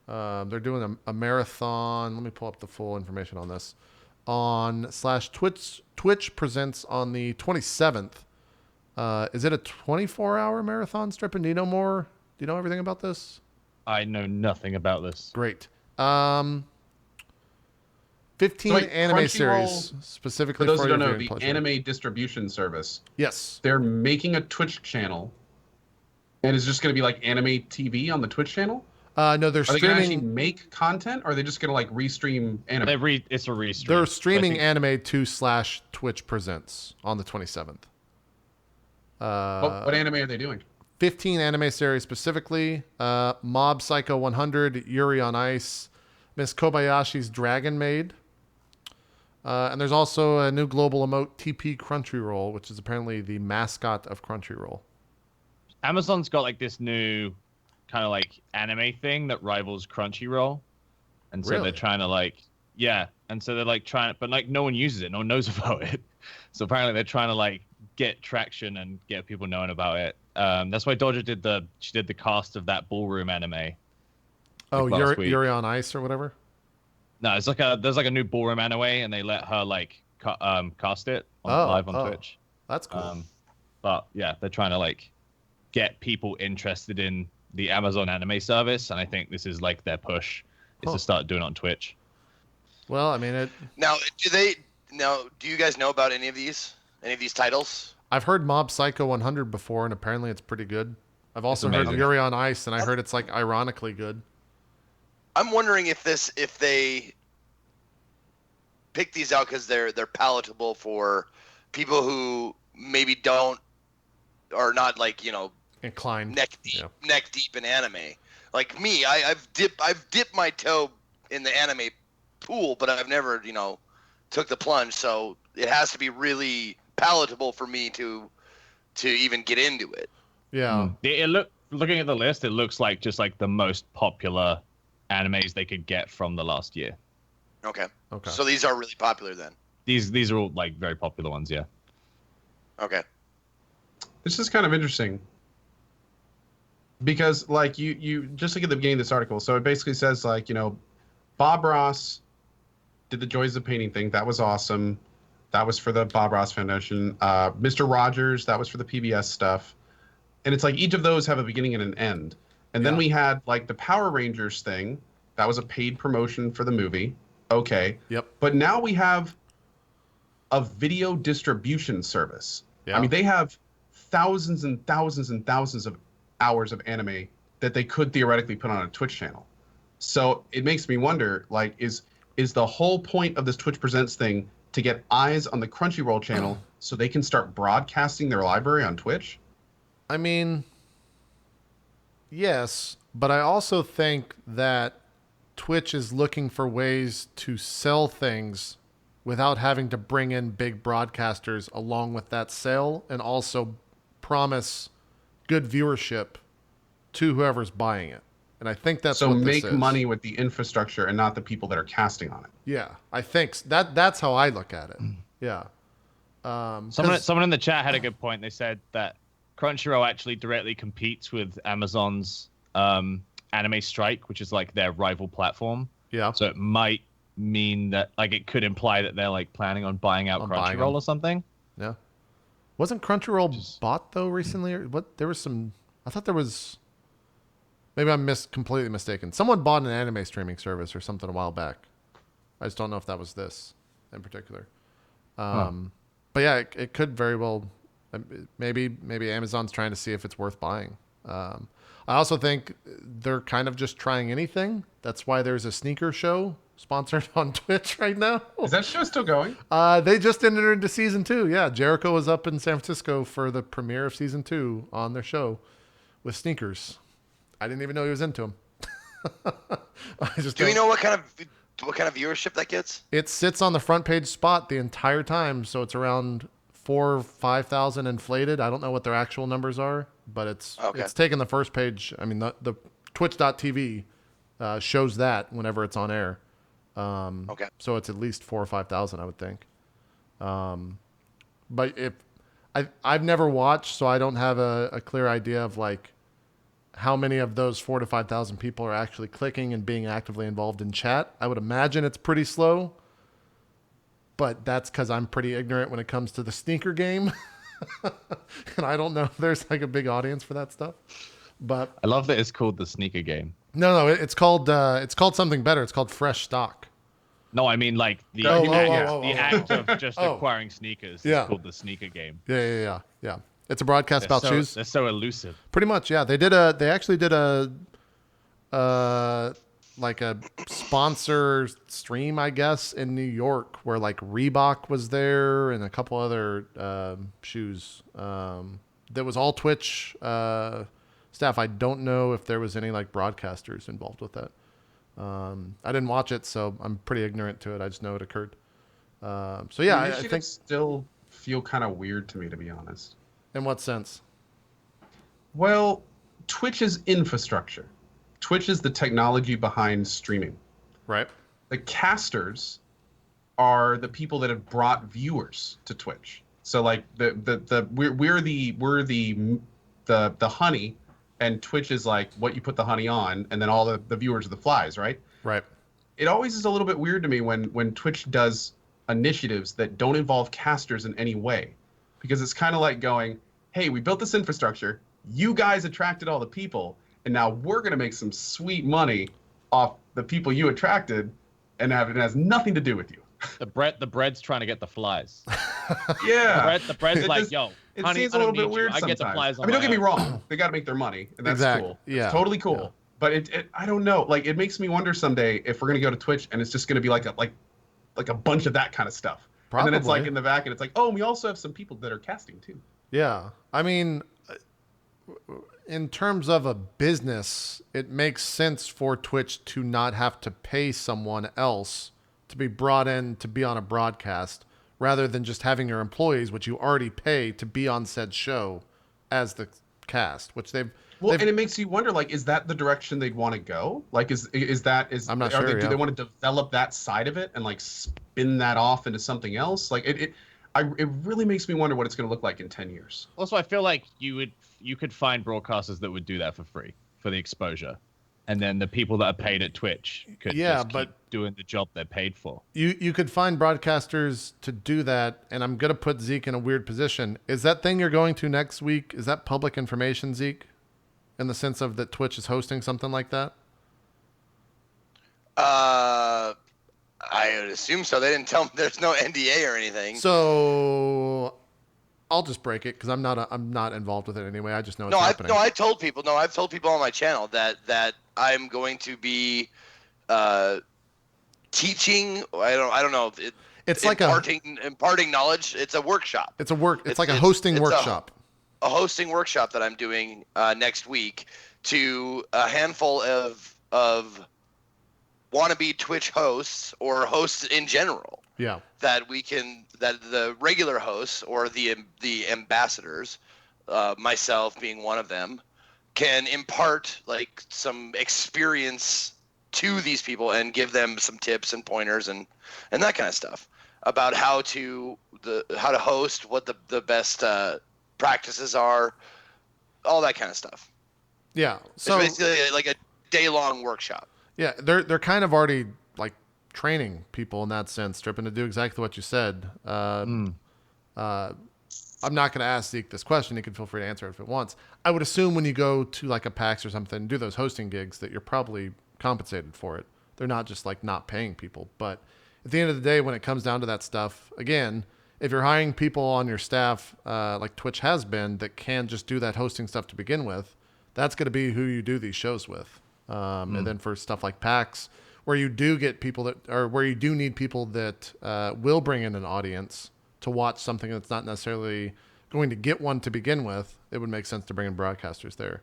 They're doing a marathon. Let me pull up the full information on this. On /Twitch presents on the 27th. Is it a 24-hour marathon, Strippin? Do you know more? Do you know everything about this? I know nothing about this. Great. 15 So wait, anime Crunchyroll, series specifically for those for who your don't know, viewing the pleasure. anime distribution service. Yes. They're making a Twitch channel, and it's just going to be like anime TV on the Twitch channel. No, they're Are they going to actually streaming. make content, or are they just going to like restream anime? It's a restream. They're So I streaming think- anime to /Twitch presents on the 27th. What anime are they doing? 15 anime series specifically. Mob Psycho 100, Yuri on Ice, Miss Kobayashi's Dragon Maid. And there's also a new global emote, TP Crunchyroll, which is apparently the mascot of Crunchyroll. Amazon's got like this new kind of like anime thing that rivals Crunchyroll, and so Really? they're trying to like and so they're like trying, but like no one uses it, no one knows about it. So apparently they're trying to like get traction and get people knowing about it. That's why Dodger did the cast of that ballroom anime. Oh, last week. Yuri on Ice or whatever? No, it's like there's like a new ballroom anime, and they let her like cast it live on Twitch. That's cool. But yeah, they're trying to like get people interested in the Amazon anime service, and I think this is like their push is to start doing it on Twitch. Well, I mean, Now, do you guys know about any of these titles? I've heard Mob Psycho 100 before, and apparently it's pretty good. I've also heard amazing. Yuri on Ice, and I heard it's like ironically good. I'm wondering if they pick these out because they're palatable for people who maybe are not like Inclined. neck deep in anime. Like me, I've dipped my toe in the anime pool, but I've never took the plunge. So it has to be really palatable for me to even get into it. Yeah. Looking at the list, it looks like just like the most popular animes they could get from the last year. Okay. Okay. So these are really popular then. These are all like very popular ones, yeah. Okay. This is kind of interesting because like you just look at the beginning of this article. So it basically says like, Bob Ross did the Joys of Painting thing. That was awesome. That was for the Bob Ross Foundation. Mr. Rogers, that was for the PBS stuff. And it's like each of those have a beginning and an end. And then we had like the Power Rangers thing. That was a paid promotion for the movie. Okay. Yep. But now we have a video distribution service. Yeah. I mean, they have thousands and thousands and thousands of hours of anime that they could theoretically put on a Twitch channel. So it makes me wonder, like, is the whole point of this Twitch Presents thing to get eyes on the Crunchyroll channel so they can start broadcasting their library on Twitch? I mean, yes, but I also think that Twitch is looking for ways to sell things without having to bring in big broadcasters along with that sale, and also promise good viewership to whoever's buying it. And I think that's so what make this is. money with the infrastructure and not the people that are casting on it. Yeah, I think that's how I look at it. Yeah. Someone in the chat had a good point. They said that Crunchyroll actually directly competes with Amazon's Anime Strike, which is like their rival platform. Yeah. So it might mean that, like, it could imply that they're like planning on buying out buying Crunchyroll them. or something. Yeah. Wasn't Crunchyroll bought though recently? Or what? There was some. I thought there was. Maybe I'm completely mistaken. Someone bought an anime streaming service or something a while back. I just don't know if that was this in particular. But yeah, it could very well. Maybe Amazon's trying to see if it's worth buying. I also think they're kind of just trying anything. That's why there's a sneaker show sponsored on Twitch right now. Is that show still going? They just entered into season 2. Yeah, Jericho was up in San Francisco for the premiere of season 2 on their show with sneakers. I didn't even know he was into them. Do we know what kind of viewership that gets? It sits on the front page spot the entire time, so it's around 4,000 or 5,000 inflated. I don't know what their actual numbers are, but it's taking the first page. I mean, the Twitch.tv shows that whenever it's on air. So it's at least 4,000 or 5,000, I would think. But if I've never watched, so I don't have a clear idea of like how many of those 4,000 to 5,000 people are actually clicking and being actively involved in chat. I would imagine it's pretty slow, but that's because I'm pretty ignorant when it comes to the sneaker game. And I don't know if there's like a big audience for that stuff. But I love that it's called the sneaker game. No, it's called something better. It's called Fresh Stock. No, I mean like the act of just acquiring sneakers is called the sneaker game. Yeah. It's a broadcast about shoes. They're so elusive. Pretty much, yeah. They actually did a like a sponsor stream, I guess, in New York where like Reebok was there and a couple other shoes. That was all Twitch staff. I don't know if there was any like broadcasters involved with that. I didn't watch it, so I'm pretty ignorant to it. I just know it occurred. So yeah, I think still feel kind of weird to me, to be honest. In what sense? Well, Twitch is infrastructure. Twitch is the technology behind streaming. Right. The casters are the people that have brought viewers to Twitch. So like we're the honey, and Twitch is like what you put the honey on, and then all the viewers are the flies, right? Right. It always is a little bit weird to me when Twitch does initiatives that don't involve casters in any way, because it's kind of like going, hey, we built this infrastructure, you guys attracted all the people, and now we're going to make some sweet money off the people you attracted, and it has nothing to do with you. The bread's trying to get the flies. Yeah. The bread's like, yo, it honey, seems a little bit weird I sometimes. get the flies on I mean, don't my get me own. wrong. They got to make their money, and that's Exactly. cool. Yeah. It's totally cool. Yeah. But it I don't know. Like, it makes me wonder someday if we're going to go to Twitch and it's just going to be like a bunch of that kind of stuff. Probably. And then it's like in the back, and it's like, oh, and we also have some people that are casting too. Yeah. I mean, in terms of a business, it makes sense for Twitch to not have to pay someone else to be brought in to be on a broadcast rather than just having your employees, which you already pay to be on said show as the cast, which they've. And it makes you wonder, like, is that the direction they'd want to go? Like, I'm not sure. Do they want to develop that side of it and like spin that off into something else? Like, it really makes me wonder what it's going to look like in 10 years. Also, I feel like you could find broadcasters that would do that for free for the exposure, and then the people that are paid at Twitch could just keep doing the job they're paid for. You could find broadcasters to do that, and I'm going to put Zeke in a weird position. Is that thing you're going to next week, is that public information, Zeke? In the sense of that Twitch is hosting something like that? I would assume so. They didn't tell me there's no NDA or anything. So I'll just break it because I'm not involved with it anyway. I just know it's happening. I've told people on my channel that I'm going to be teaching. I don't know. It's like imparting knowledge. It's a workshop. It's like a hosting workshop. A hosting workshop that I'm doing next week to a handful of wannabe Twitch hosts or hosts in general. Yeah. That the regular hosts or the ambassadors, myself being one of them, can impart like some experience to these people and give them some tips and pointers and that kind of stuff about how to host, what the best practices are, all that kind of stuff. Yeah. So it's basically like a day-long workshop. Yeah, they're kind of already like training people in that sense, Trippin, to do exactly what you said. I'm not going to ask Zeke this question. He can feel free to answer it if it wants. I would assume when you go to like a PAX or something and do those hosting gigs that you're probably compensated for it. They're not just like not paying people. But at the end of the day, when it comes down to that stuff, again, if you're hiring people on your staff, like Twitch has been, that can just do that hosting stuff to begin with, that's going to be who you do these shows with. And then for stuff like PAX, where you do get people that, or where you do need people that will bring in an audience to watch something that's not necessarily going to get one to begin with, it would make sense to bring in broadcasters there.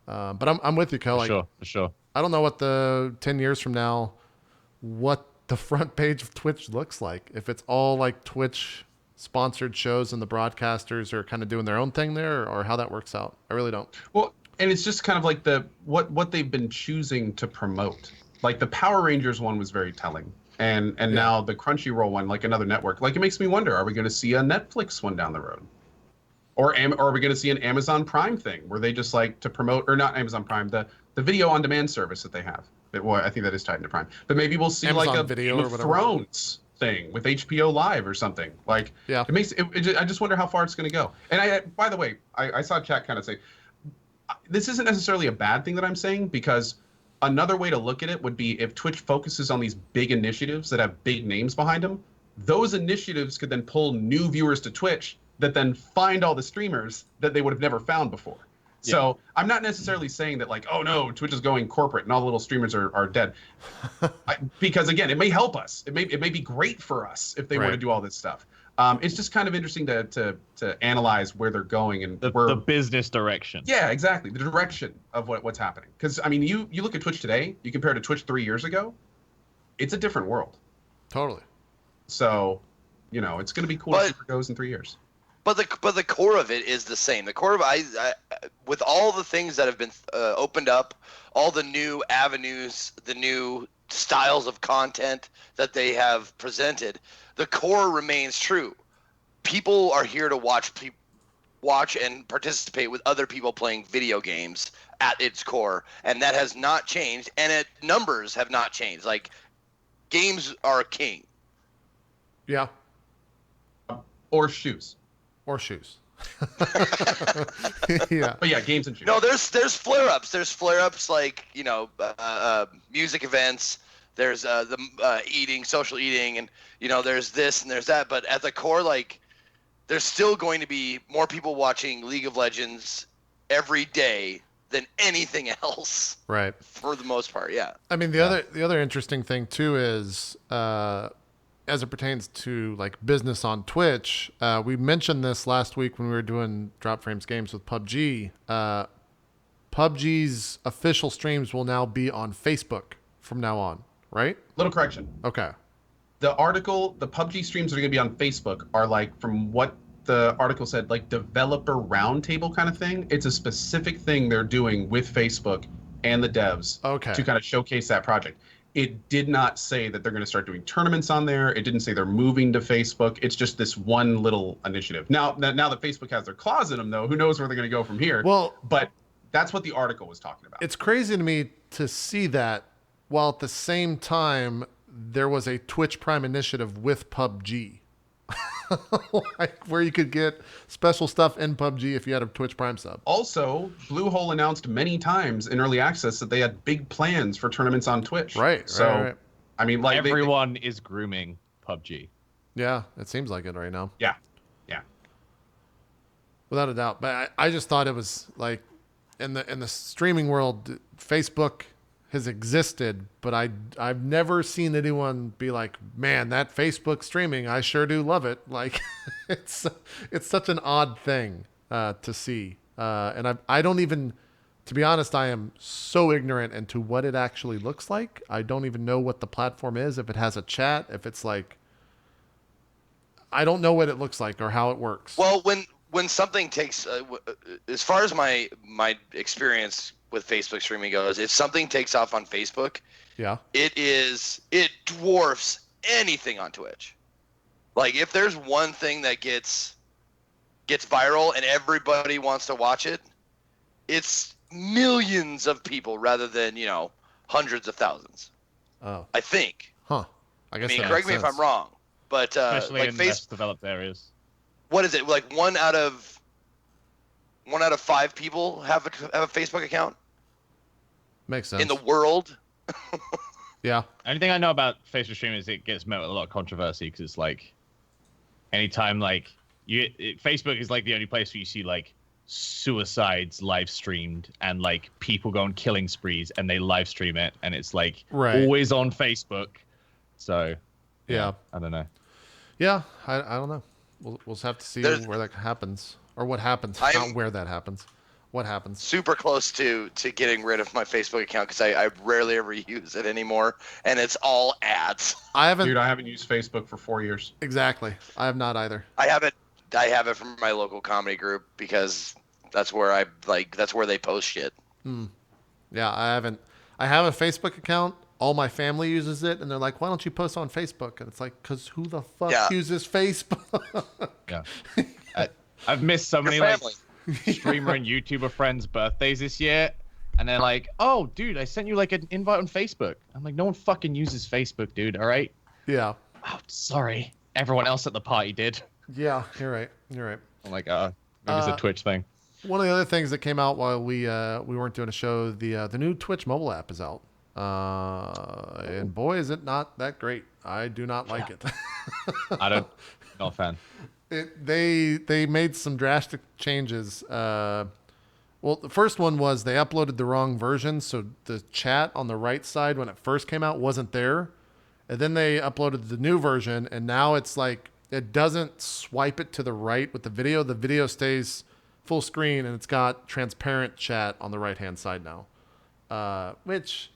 But I'm with you, Kel. For sure. I don't know what the 10 years from now, what the front page of Twitch looks like. If it's all like Twitch sponsored shows and the broadcasters are kind of doing their own thing there, or how that works out. I really don't. Well, and it's just kind of like what they've been choosing to promote. Like the Power Rangers one was very telling. And now the Crunchyroll one, like another network, like it makes me wonder, are we going to see a Netflix one down the road? Or are we going to see an Amazon Prime thing where they just like to promote, or not Amazon Prime, the video on demand service that they have. Well, I think that is tied into Prime. But maybe we'll see Amazon like a Video Game or of whatever. Thrones thing with HBO Live or something. Like, yeah, it makes it, I just wonder how far it's going to go. And by the way, I saw chat kind of say, this isn't necessarily a bad thing that I'm saying, because another way to look at it would be if Twitch focuses on these big initiatives that have big names behind them, those initiatives could then pull new viewers to Twitch that then find all the streamers that they would have never found before. Yeah. So I'm not necessarily saying that like, oh no, Twitch is going corporate and all the little streamers are dead. Because again, it may help us. It may be great for us if they were to do all this stuff. It's just kind of interesting to analyze where they're going and the business direction. Yeah, exactly. The direction of what's happening. Because I mean, you look at Twitch today, you compare to Twitch 3 years ago, it's a different world. Totally. So, it's going to be cool to see where it goes in 3 years. But the core of it is the same. The core of with all the things that have been opened up, all the new avenues, the new styles of content that they have presented, the core remains true. People are here to watch and participate with other people playing video games at its core, and that has not changed. And numbers have not changed. Like, games are king. Yeah. Or shoes. Or shoes. Yeah. But yeah, games and shoes. No, there's flare-ups. There's flare-ups like, music events. There's the social eating, and there's this and there's that. But at the core, like, there's still going to be more people watching League of Legends every day than anything else. Right. For the most part, yeah. I mean, the other interesting thing too is as it pertains to like business on Twitch, we mentioned this last week when we were doing Drop Frames games with PUBG. PUBG's official streams will now be on Facebook from now on, right? Little correction. Okay. The PUBG streams that are going to be on Facebook are like, from what the article said, like developer roundtable kind of thing. It's a specific thing they're doing with Facebook and the devs to kind of showcase that project. It did not say that they're going to start doing tournaments on there. It didn't say they're moving to Facebook. It's just this one little initiative. Now that Facebook has their claws in them, though, who knows where they're going to go from here? Well, but that's what the article was talking about. It's crazy to me to see that while at the same time there was a Twitch Prime initiative with PUBG. Like, where you could get special stuff in PUBG if you had a Twitch Prime sub. Also, Bluehole announced many times in early access that they had big plans for tournaments on Twitch. Right. So, right. I mean, like everyone is grooming PUBG. Yeah, it seems like it right now. Yeah. Without a doubt. But I just thought it was like in the streaming world, Facebook has existed, but I've never seen anyone be like, man, that Facebook streaming, I sure do love it. Like, it's such an odd thing to see, and I don't even, to be honest, I am so ignorant into what it actually looks like. I don't even know what the platform is, if it has a chat, if it's like, I don't know what it looks like or how it works. Well, when something takes, as far as my experience with Facebook streaming goes, if something takes off on Facebook, it dwarfs anything on Twitch. Like, if there's one thing that gets viral and everybody wants to watch it, it's millions of people rather than, hundreds of thousands. Oh. I think. Huh. I guess correct me if I'm wrong, but especially like in less developed areas. What is it? Like one out of 5 people have a Facebook account? Makes sense. In the world? Yeah. Only thing I know about Facebook streaming is it gets met with a lot of controversy, because it's like anytime like Facebook is like the only place where you see like suicides live streamed and like people go on killing sprees and they live stream it and it's like Right. always on Facebook. So Yeah. I don't know. Yeah, I don't know. We'll just have to see where that happens or what happens. Not where that happens. What happens? Super close to getting rid of my Facebook account because I rarely ever use it anymore, and it's all ads. I haven't. Dude, I haven't used Facebook for 4 years. Exactly. I have not either. I have it from my local comedy group because that's where that's where they post shit. Yeah, I haven't. I have a Facebook account. All my family uses it, and they're like, "Why don't you post on Facebook?" And it's like, "Cause who the fuck uses Facebook?" Yeah, I've missed so many Your like family. streamer and YouTuber friends' birthdays this year, and they're like, "Oh, dude, I sent you like an invite on Facebook." I'm like, "No one fucking uses Facebook, dude. All right." Yeah. Oh, sorry. Everyone else at the party did. Yeah, you're right. You're right. I'm like, maybe it's a Twitch thing. One of the other things that came out while we weren't doing a show, the new Twitch mobile app is out, and boy, is it not that great. I do not like it. Not a fan. They made some drastic changes. Well, the first one was they uploaded the wrong version, so the chat on the right side when it first came out wasn't there, and then they uploaded the new version, and now it's like it doesn't swipe it to the right with the video. The video stays full screen, and it's got transparent chat on the right hand side now, which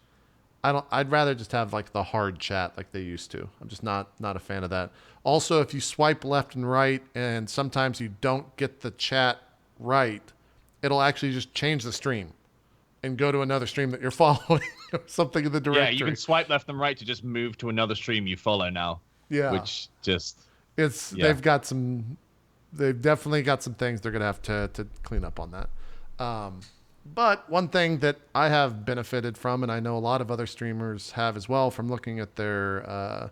I'd rather just have like the hard chat like they used to. I'm just not a fan of that. Also, if you swipe left and right, and sometimes you don't get the chat right, it'll actually just change the stream and go to another stream that you're following or something in the directory. Yeah, you can swipe left and right to just move to another stream you follow now. Yeah, which just they've definitely got some things they're gonna have to clean up on that. But one thing that I have benefited from, and I know a lot of other streamers have as well from looking at their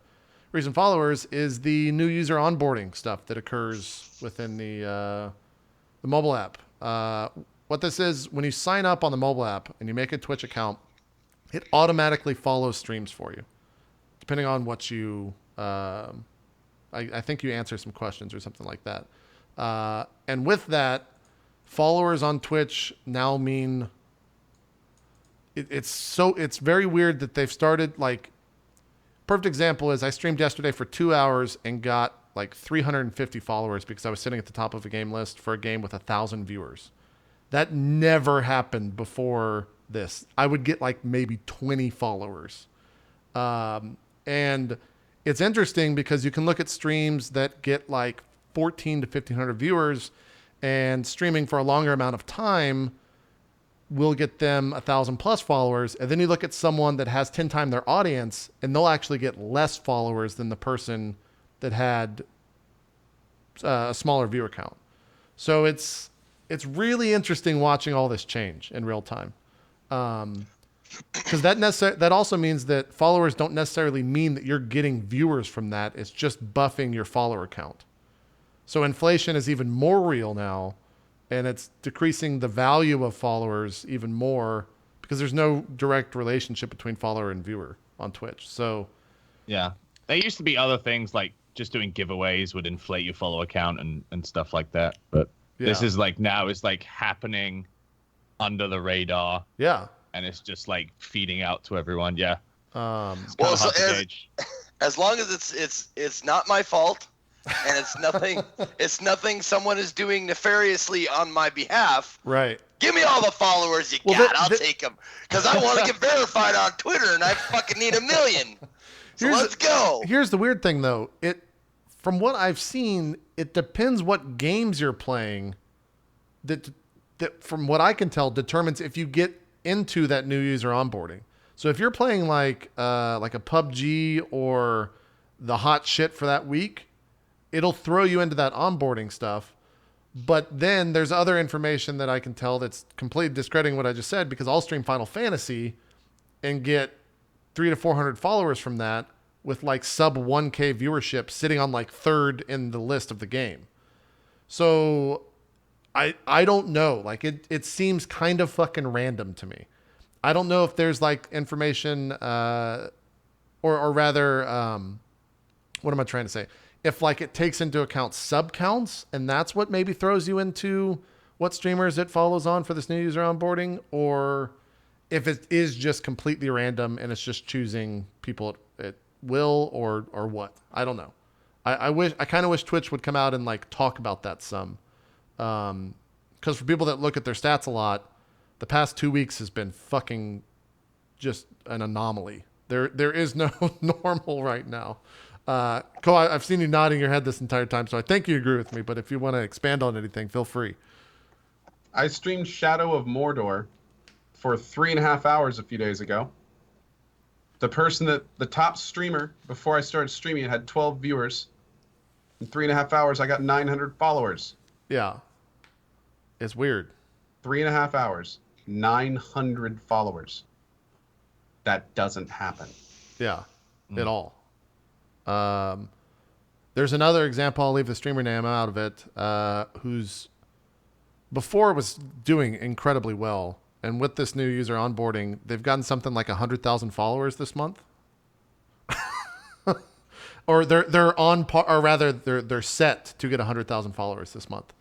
recent followers, is the new user onboarding stuff that occurs within the mobile app. What this is, when you sign up on the mobile app and you make a Twitch account, it automatically follows streams for you, depending on what you... I think you answer some questions or something like that. And with that, followers on Twitch now mean it's very weird that they've started like, perfect example is I streamed yesterday for 2 hours and got like 350 followers because I was sitting at the top of a game list for a game with 1,000 viewers. That never happened before this. I would get like maybe 20 followers. And it's interesting because you can look at streams that get like 14 to 1,500 viewers, and streaming for a longer amount of time will get them 1,000 plus followers. And then you look at someone that has 10 times their audience, and they'll actually get less followers than the person that had a smaller viewer count. So it's really interesting watching all this change in real time. Because that also means that followers don't necessarily mean that you're getting viewers from that. It's just buffing your follower count. So inflation is even more real now, and it's decreasing the value of followers even more because there's no direct relationship between follower and viewer on Twitch. So yeah, there used to be other things like just doing giveaways would inflate your follower count and stuff like that. But this is like now it's like happening under the radar. Yeah. And it's just like feeding out to everyone. Yeah. Well, so as long as it's not my fault, and it's nothing someone is doing nefariously on my behalf. Right. Give me all the followers you got. I'll take them because I want to get verified on Twitter, and I fucking need 1 million. So let's go. Here's the weird thing, though. From what I've seen, it depends what games you're playing. That from what I can tell, determines if you get into that new user onboarding. So if you're playing like a PUBG or the hot shit for that week, it'll throw you into that onboarding stuff. But then there's other information that I can tell that's completely discrediting what I just said, because I'll stream Final Fantasy and get 300 to 400 followers from that with like sub 1K viewership sitting on like third in the list of the game. So I don't know. Like it seems kind of fucking random to me. I don't know if there's like information or rather, what am I trying to say? If like it takes into account sub counts, and that's what maybe throws you into what streamers it follows on for this new user onboarding, or if it is just completely random and it's just choosing people at will, or what. I don't know. I kind of wish Twitch would come out and like talk about that some. Because for people that look at their stats a lot, the past 2 weeks has been fucking just an anomaly. There is no normal right now. Cole, I've seen you nodding your head this entire time, so I think you agree with me. But if you want to expand on anything, feel free. I streamed Shadow of Mordor for 3.5 hours a few days ago. The top streamer before I started streaming had 12 viewers. In 3.5 hours, I got 900 followers. Yeah, it's weird. 3.5 hours, 900 followers. That doesn't happen. Yeah, at all. There's another example. I'll leave the streamer name out of it. Who's before was doing incredibly well, and with this new user onboarding, they've gotten something like 100,000 followers this month. Or they're on par, or rather they're set to get 100,000 followers this month.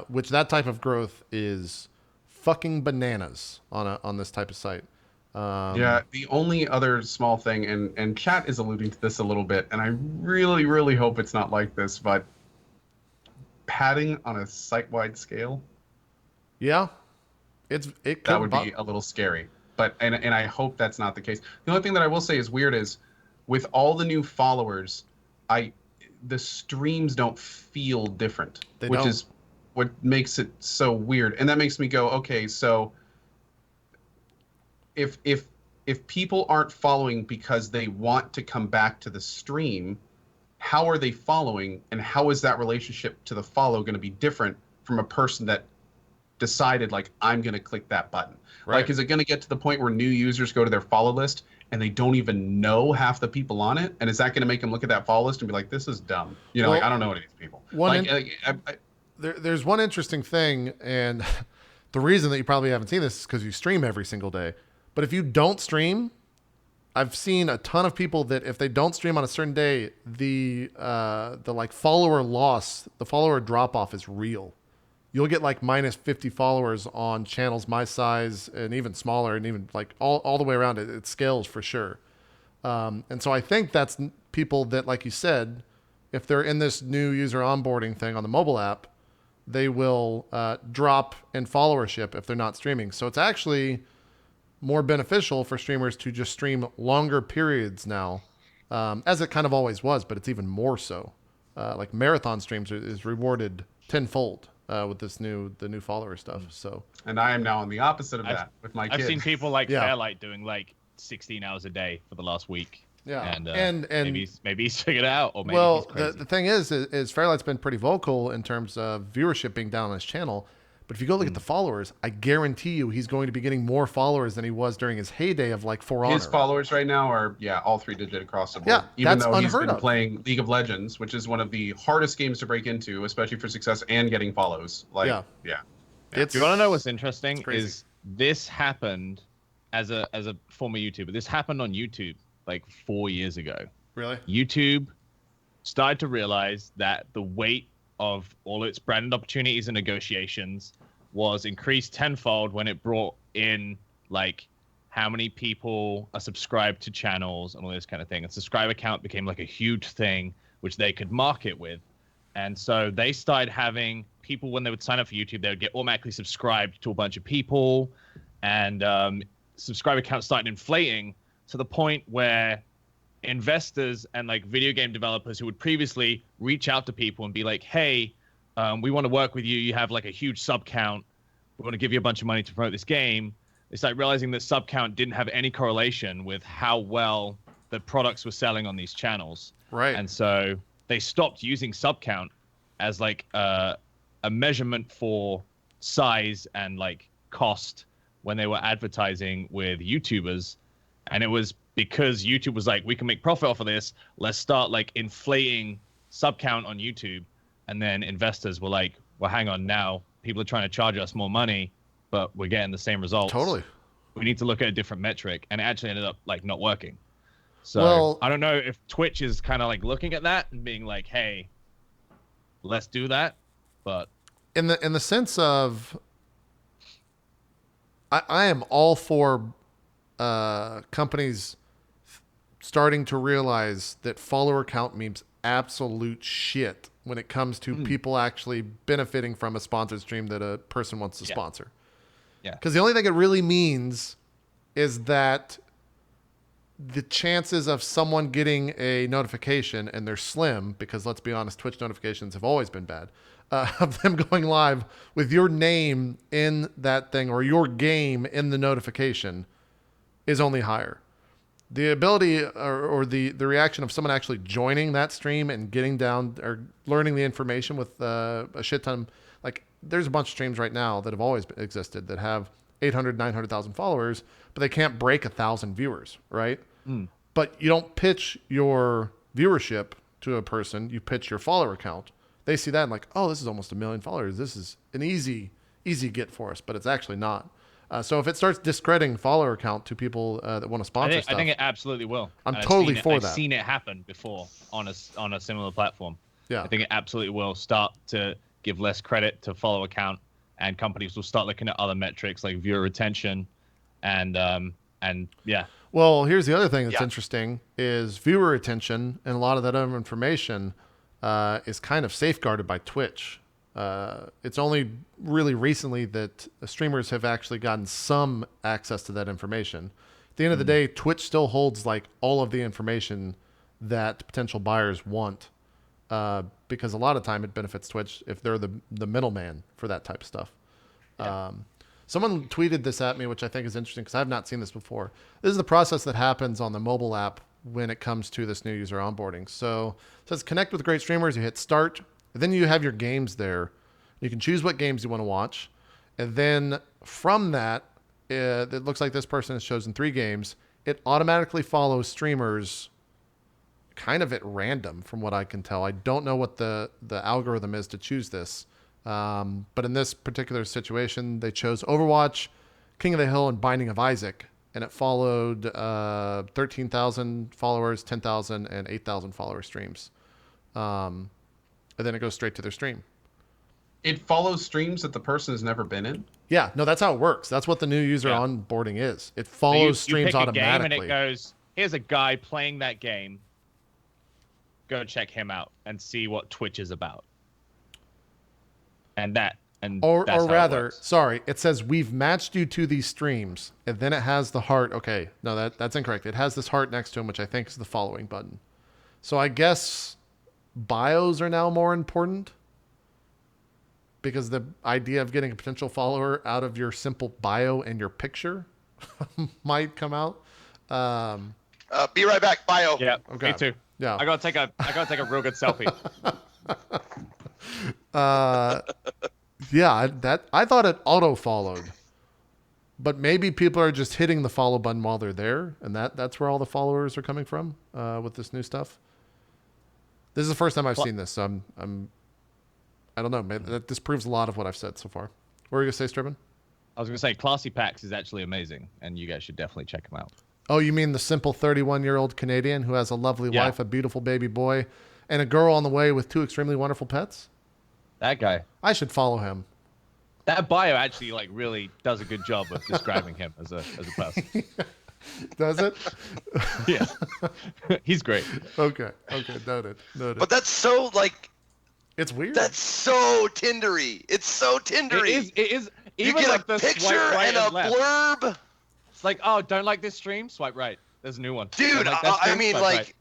Which that type of growth is fucking bananas on this type of site. Yeah, the only other small thing, and chat is alluding to this a little bit, and I really, really hope it's not like this, but padding on a site-wide scale. Yeah, it could that would be a little scary. But and I hope that's not the case. The only thing that I will say is weird is with all the new followers, the streams don't feel different, which is what makes it so weird. And that makes me go, okay, so if people aren't following because they want to come back to the stream, how are they following, and how is that relationship to the follow going to be different from a person that decided, like, I'm going to click that button? Right. Like, is it going to get to the point where new users go to their follow list and they don't even know half the people on it? And is that going to make them look at that follow list and be like, this is dumb? You know, like, I don't know any of these people. There's one interesting thing, and the reason that you probably haven't seen this is because you stream every single day. But if you don't stream, I've seen a ton of people that if they don't stream on a certain day, the like follower loss, the follower drop off is real. You'll get like minus 50 followers on channels my size and even smaller, and even like all the way around it. It scales for sure. And so I think that's people that, like you said, if they're in this new user onboarding thing on the mobile app, they will drop in followership if they're not streaming. So it's actually more beneficial for streamers to just stream longer periods now, as it kind of always was, but it's even more so. Like marathon streams is rewarded tenfold with the new follower stuff. So, and I am now on the opposite of that with my kids. I've seen people like Fairlight doing like 16 hours a day for the last week. Yeah, and maybe he's figured it out, or maybe well, he's crazy. the thing is Fairlight's been pretty vocal in terms of viewership being down on his channel. But if you go look at the followers, I guarantee you he's going to be getting more followers than he was during his heyday of like For Honor. His followers right now are all 3-digit across the board. Yeah, even that's though he's unheard been of. playing League of Legends, which is one of the hardest games to break into, especially for success and getting follows. Like, yeah. Do you want to know what's interesting? Is this happened as a former YouTuber? This happened on YouTube like 4 years ago. Really? YouTube started to realize that the weight of all its brand opportunities and negotiations was increased tenfold when it brought in like how many people are subscribed to channels and all this kind of thing. And subscriber count became like a huge thing which they could market with. And so they started having people, when they would sign up for YouTube, they would get automatically subscribed to a bunch of people, and subscriber count started inflating to the point where investors and like video game developers who would previously reach out to people and be like, hey, we want to work with you. You have like a huge sub count. We want to give you a bunch of money to promote this game. They started realizing that sub count didn't have any correlation with how well the products were selling on these channels. Right. And so they stopped using sub count as like a measurement for size and like cost when they were advertising with YouTubers. And it was because YouTube was like, we can make profit off of this. Let's start like inflating sub count on YouTube. And then investors were like, well, hang on, now people are trying to charge us more money, but we're getting the same results. Totally. We need to look at a different metric. And it actually ended up like not working. So I don't know if Twitch is kind of like looking at that and being like, hey, let's do that. But in the sense of, I am all for companies starting to realize that follower count means absolute shit when it comes to people actually benefiting from a sponsored stream that a person wants to sponsor. Yeah. Because the only thing it really means is that the chances of someone getting a notification, and they're slim, because let's be honest, Twitch notifications have always been bad, of them going live with your name in that thing or your game in the notification is only higher. The ability or the reaction of someone actually joining that stream and getting down or learning the information with a shit ton, like there's a bunch of streams right now that have always existed that have 800, 900,000 followers, but they can't break 1,000 viewers, right? But you don't pitch your viewership to a person, you pitch your follower count. They see that and like, oh, this is almost 1 million followers. This is an easy get for us, but it's actually not. So if it starts discrediting follower count to people that want to sponsor stuff, I think it absolutely will. I'm And totally for I've that. seen it happen before on a similar platform. Yeah. I think it absolutely will start to give less credit to follower count, and companies will start looking at other metrics like viewer retention, and yeah. Well, here's the other thing that's interesting is viewer attention, and a lot of that other information is kind of safeguarded by Twitch. It's only really recently that streamers have actually gotten some access to that information. At the end of the day, Twitch still holds like all of the information that potential buyers want, because a lot of time it benefits Twitch if they're the middleman for that type of stuff. Someone tweeted this at me, which I think is interesting because I've not seen this before. This is the process that happens on the mobile app when it comes to this new user onboarding. So it says connect with great streamers. You hit start. And then you have your games there. You can choose what games you want to watch. And then from that, it looks like this person has chosen 3 games. It automatically follows streamers kind of at random from what I can tell. I don't know what the algorithm is to choose this. But in this particular situation, they chose Overwatch, King of the Hill, and Binding of Isaac. And it followed 13,000 followers, 10,000, and 8,000 follower streams. And then it goes straight to their stream. It follows streams that the person has never been in? Yeah, no, that's how it works. That's what the new user onboarding is. It follows streams you pick automatically. A game and it goes, here's a guy playing that game. Go check him out and see what Twitch is about. And that's or how rather, it sorry, it says we've matched you to these streams, and then it has the heart. Okay, no, that's incorrect. It has this heart next to him, which I think is the following button. So I guess bios are now more important because the idea of getting a potential follower out of your simple bio and your picture might come out. Be right back. Bio. Yeah, Okay. me too. Yeah. I gotta take a real good selfie. Yeah, I thought it auto followed, but maybe people are just hitting the follow button while they're there, and that's where all the followers are coming from with this new stuff. This is the first time I've seen this, so I don't know. Maybe that disproves a lot of what I've said so far. What were you gonna say, Stribbin? I was gonna say Classy Packs is actually amazing, and you guys should definitely check him out. Oh, you mean the simple 31-year-old Canadian who has a lovely wife, a beautiful baby boy, and a girl on the way with 2 extremely wonderful pets? That guy. I should follow him. That bio actually like really does a good job of describing him as a person. Does it? Yeah. He's great. Okay, noted. But that's so like. It's weird. That's so Tindery. It's so Tindery. It is. You Even get like a the picture swipe right and a left. blurb. It's like, oh, don't like this stream? Swipe right. There's a new one. Dude, Don't like that I stream? mean, Swipe like, right.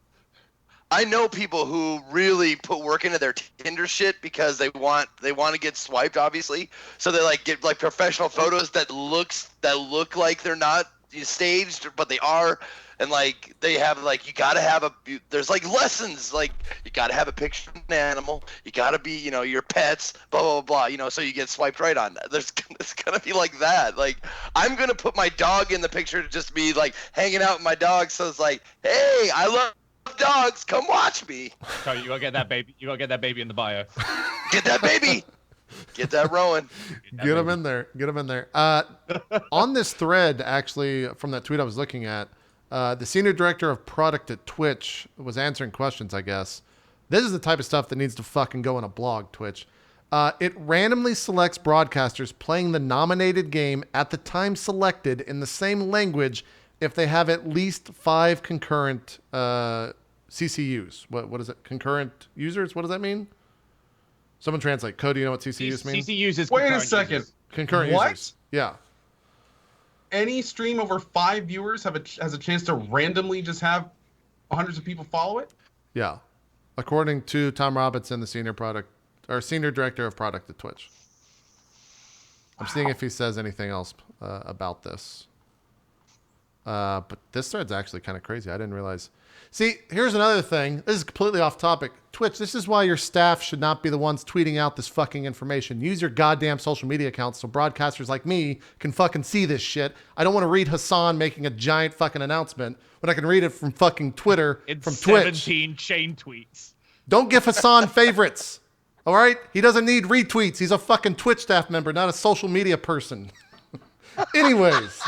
I know people who really put work into their Tinder shit because they want to get swiped, obviously. So they like get like professional photos that look like they're not staged, but they are. And like they have like there's like lessons, like you gotta have a picture of an animal, you gotta be your pets, blah blah blah, so you get swiped right on. It's gonna be like that. Like I'm gonna put my dog in the picture to just be like hanging out with my dog, so it's like, hey, I love dogs, come watch me. So you gotta get that baby. You gotta get that baby in the bio. Get that baby. Get that rowing. Get him in there. Get him in there. On this thread, actually, from that tweet I was looking at, the senior director of product at Twitch was answering questions, I guess. This is the type of stuff that needs to fucking go in a blog, Twitch. It randomly selects broadcasters playing the nominated game at the time selected in the same language if they have at least 5 concurrent CCUs. What is it? Concurrent users? What does that mean? Someone translate. Code, do you know what CCUs mean? CCUs is Wait a concurrent second. users. Concurrent What? users. Yeah. Any stream over 5 viewers has a chance to randomly just have hundreds of people follow it? Yeah. According to Tom Robinson, the senior director of product at Twitch. I'm seeing if he says anything else about this. But this thread's actually kind of crazy. I didn't realize. See, here's another thing. This is completely off topic. Twitch, this is why your staff should not be the ones tweeting out this fucking information. Use your goddamn social media accounts so broadcasters like me can fucking see this shit. I don't want to read Hassan making a giant fucking announcement when I can read it from fucking Twitter, from Twitch. 17 chain tweets. Don't give Hassan favorites. All right? He doesn't need retweets. He's a fucking Twitch staff member, not a social media person. Anyways.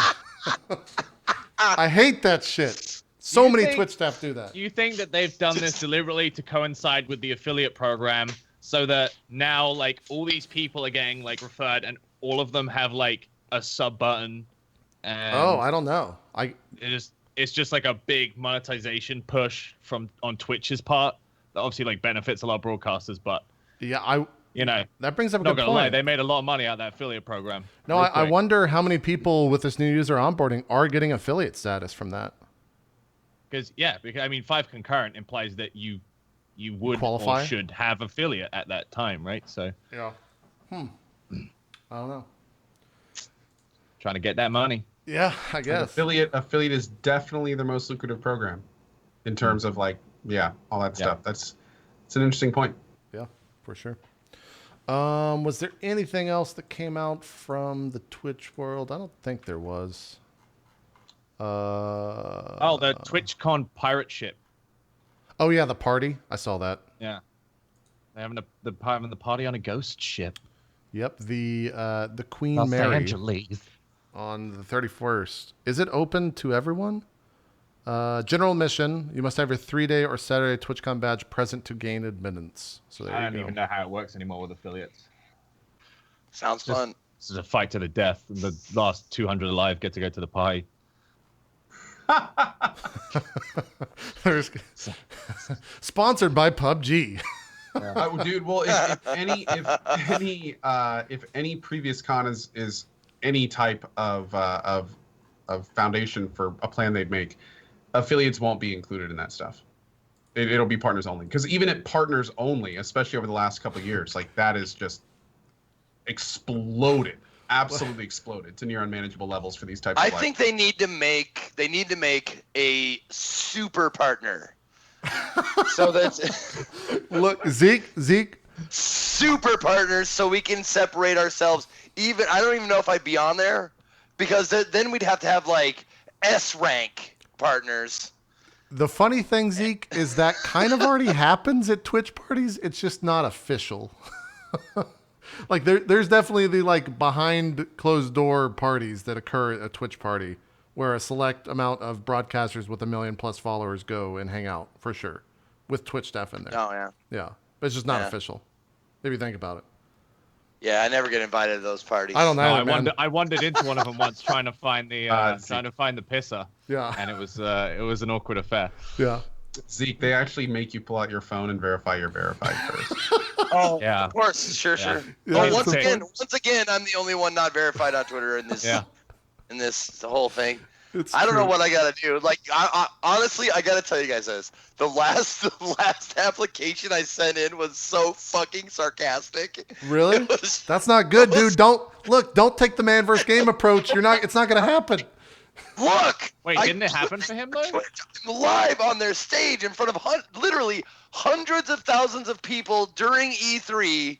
I hate that shit. So many Twitch staff do that. Do you think that they've done this deliberately to coincide with the affiliate program so that now, like, all these people are getting, like, referred and all of them have, like, a sub button? And I don't know. it's just like a big monetization push on Twitch's part that obviously, like, benefits a lot of broadcasters, but... Yeah, that brings up a not good gonna point. lie, they made a lot of money out of that affiliate program. No, I wonder how many people with this new user onboarding are getting affiliate status from that. Because I mean, 5 concurrent implies that you would qualify? or should have affiliate at that time, right? So Yeah. I don't know. trying to get that money. Yeah, I guess. Affiliate is definitely the most lucrative program in terms of all that stuff. It's an interesting point. Yeah, for sure. Was there anything else that came out from the Twitch world? I don't think there was. The TwitchCon pirate ship. Oh yeah, the party. I saw that. Yeah, they're having the party on a ghost ship. Yep, the Queen Los Mary Angeles. on the 31st. Is it open to everyone? General admission. You must have your 3-day or Saturday TwitchCon badge present to gain admittance. So there I you don't go. even know how it works anymore with affiliates. Sounds fun. This is a fight to the death. The last 200 alive get to go to the party. Sponsored by PUBG. Dude, well, if any previous con is any type of foundation for a plan they'd make, affiliates won't be included in that stuff. It'll be partners only. Because even at partners only, especially over the last couple of years, like that is just exploded. Absolutely exploded to near unmanageable levels for these types of I think they need to make a super partner. So that's Look, Zeke. super partners so we can separate ourselves. Even I don't even know if I'd be on there because then we'd have to have like S rank partners. The funny thing, Zeke, is that kind of already happens at Twitch parties. It's just not official. Like there's definitely the like behind closed door parties that occur at a Twitch party where a select amount of broadcasters with 1 million plus followers go and hang out for sure with Twitch staff in there. Oh yeah. Yeah, but it's just not official. If you think about it. Yeah, I never get invited to those parties. I don't know. I wandered into one of them once trying to find the pisser. Yeah. And it was an awkward affair. Yeah. Zeke, they actually make you pull out your phone and verify you're verified first. Oh, Yeah. of course, sure. Yeah, Well, it's once again, I'm the only one not verified on Twitter in this in this whole thing. It's I don't know true. what I gotta do. Like, I honestly, I gotta tell you guys this: the last application I sent in was so fucking sarcastic. Really? It was- That's not good, dude. Don't take the man versus game approach. It's not gonna happen. Look. Wait, didn't it happen for him though? I'm live on their stage in front of literally hundreds of thousands of people during E3.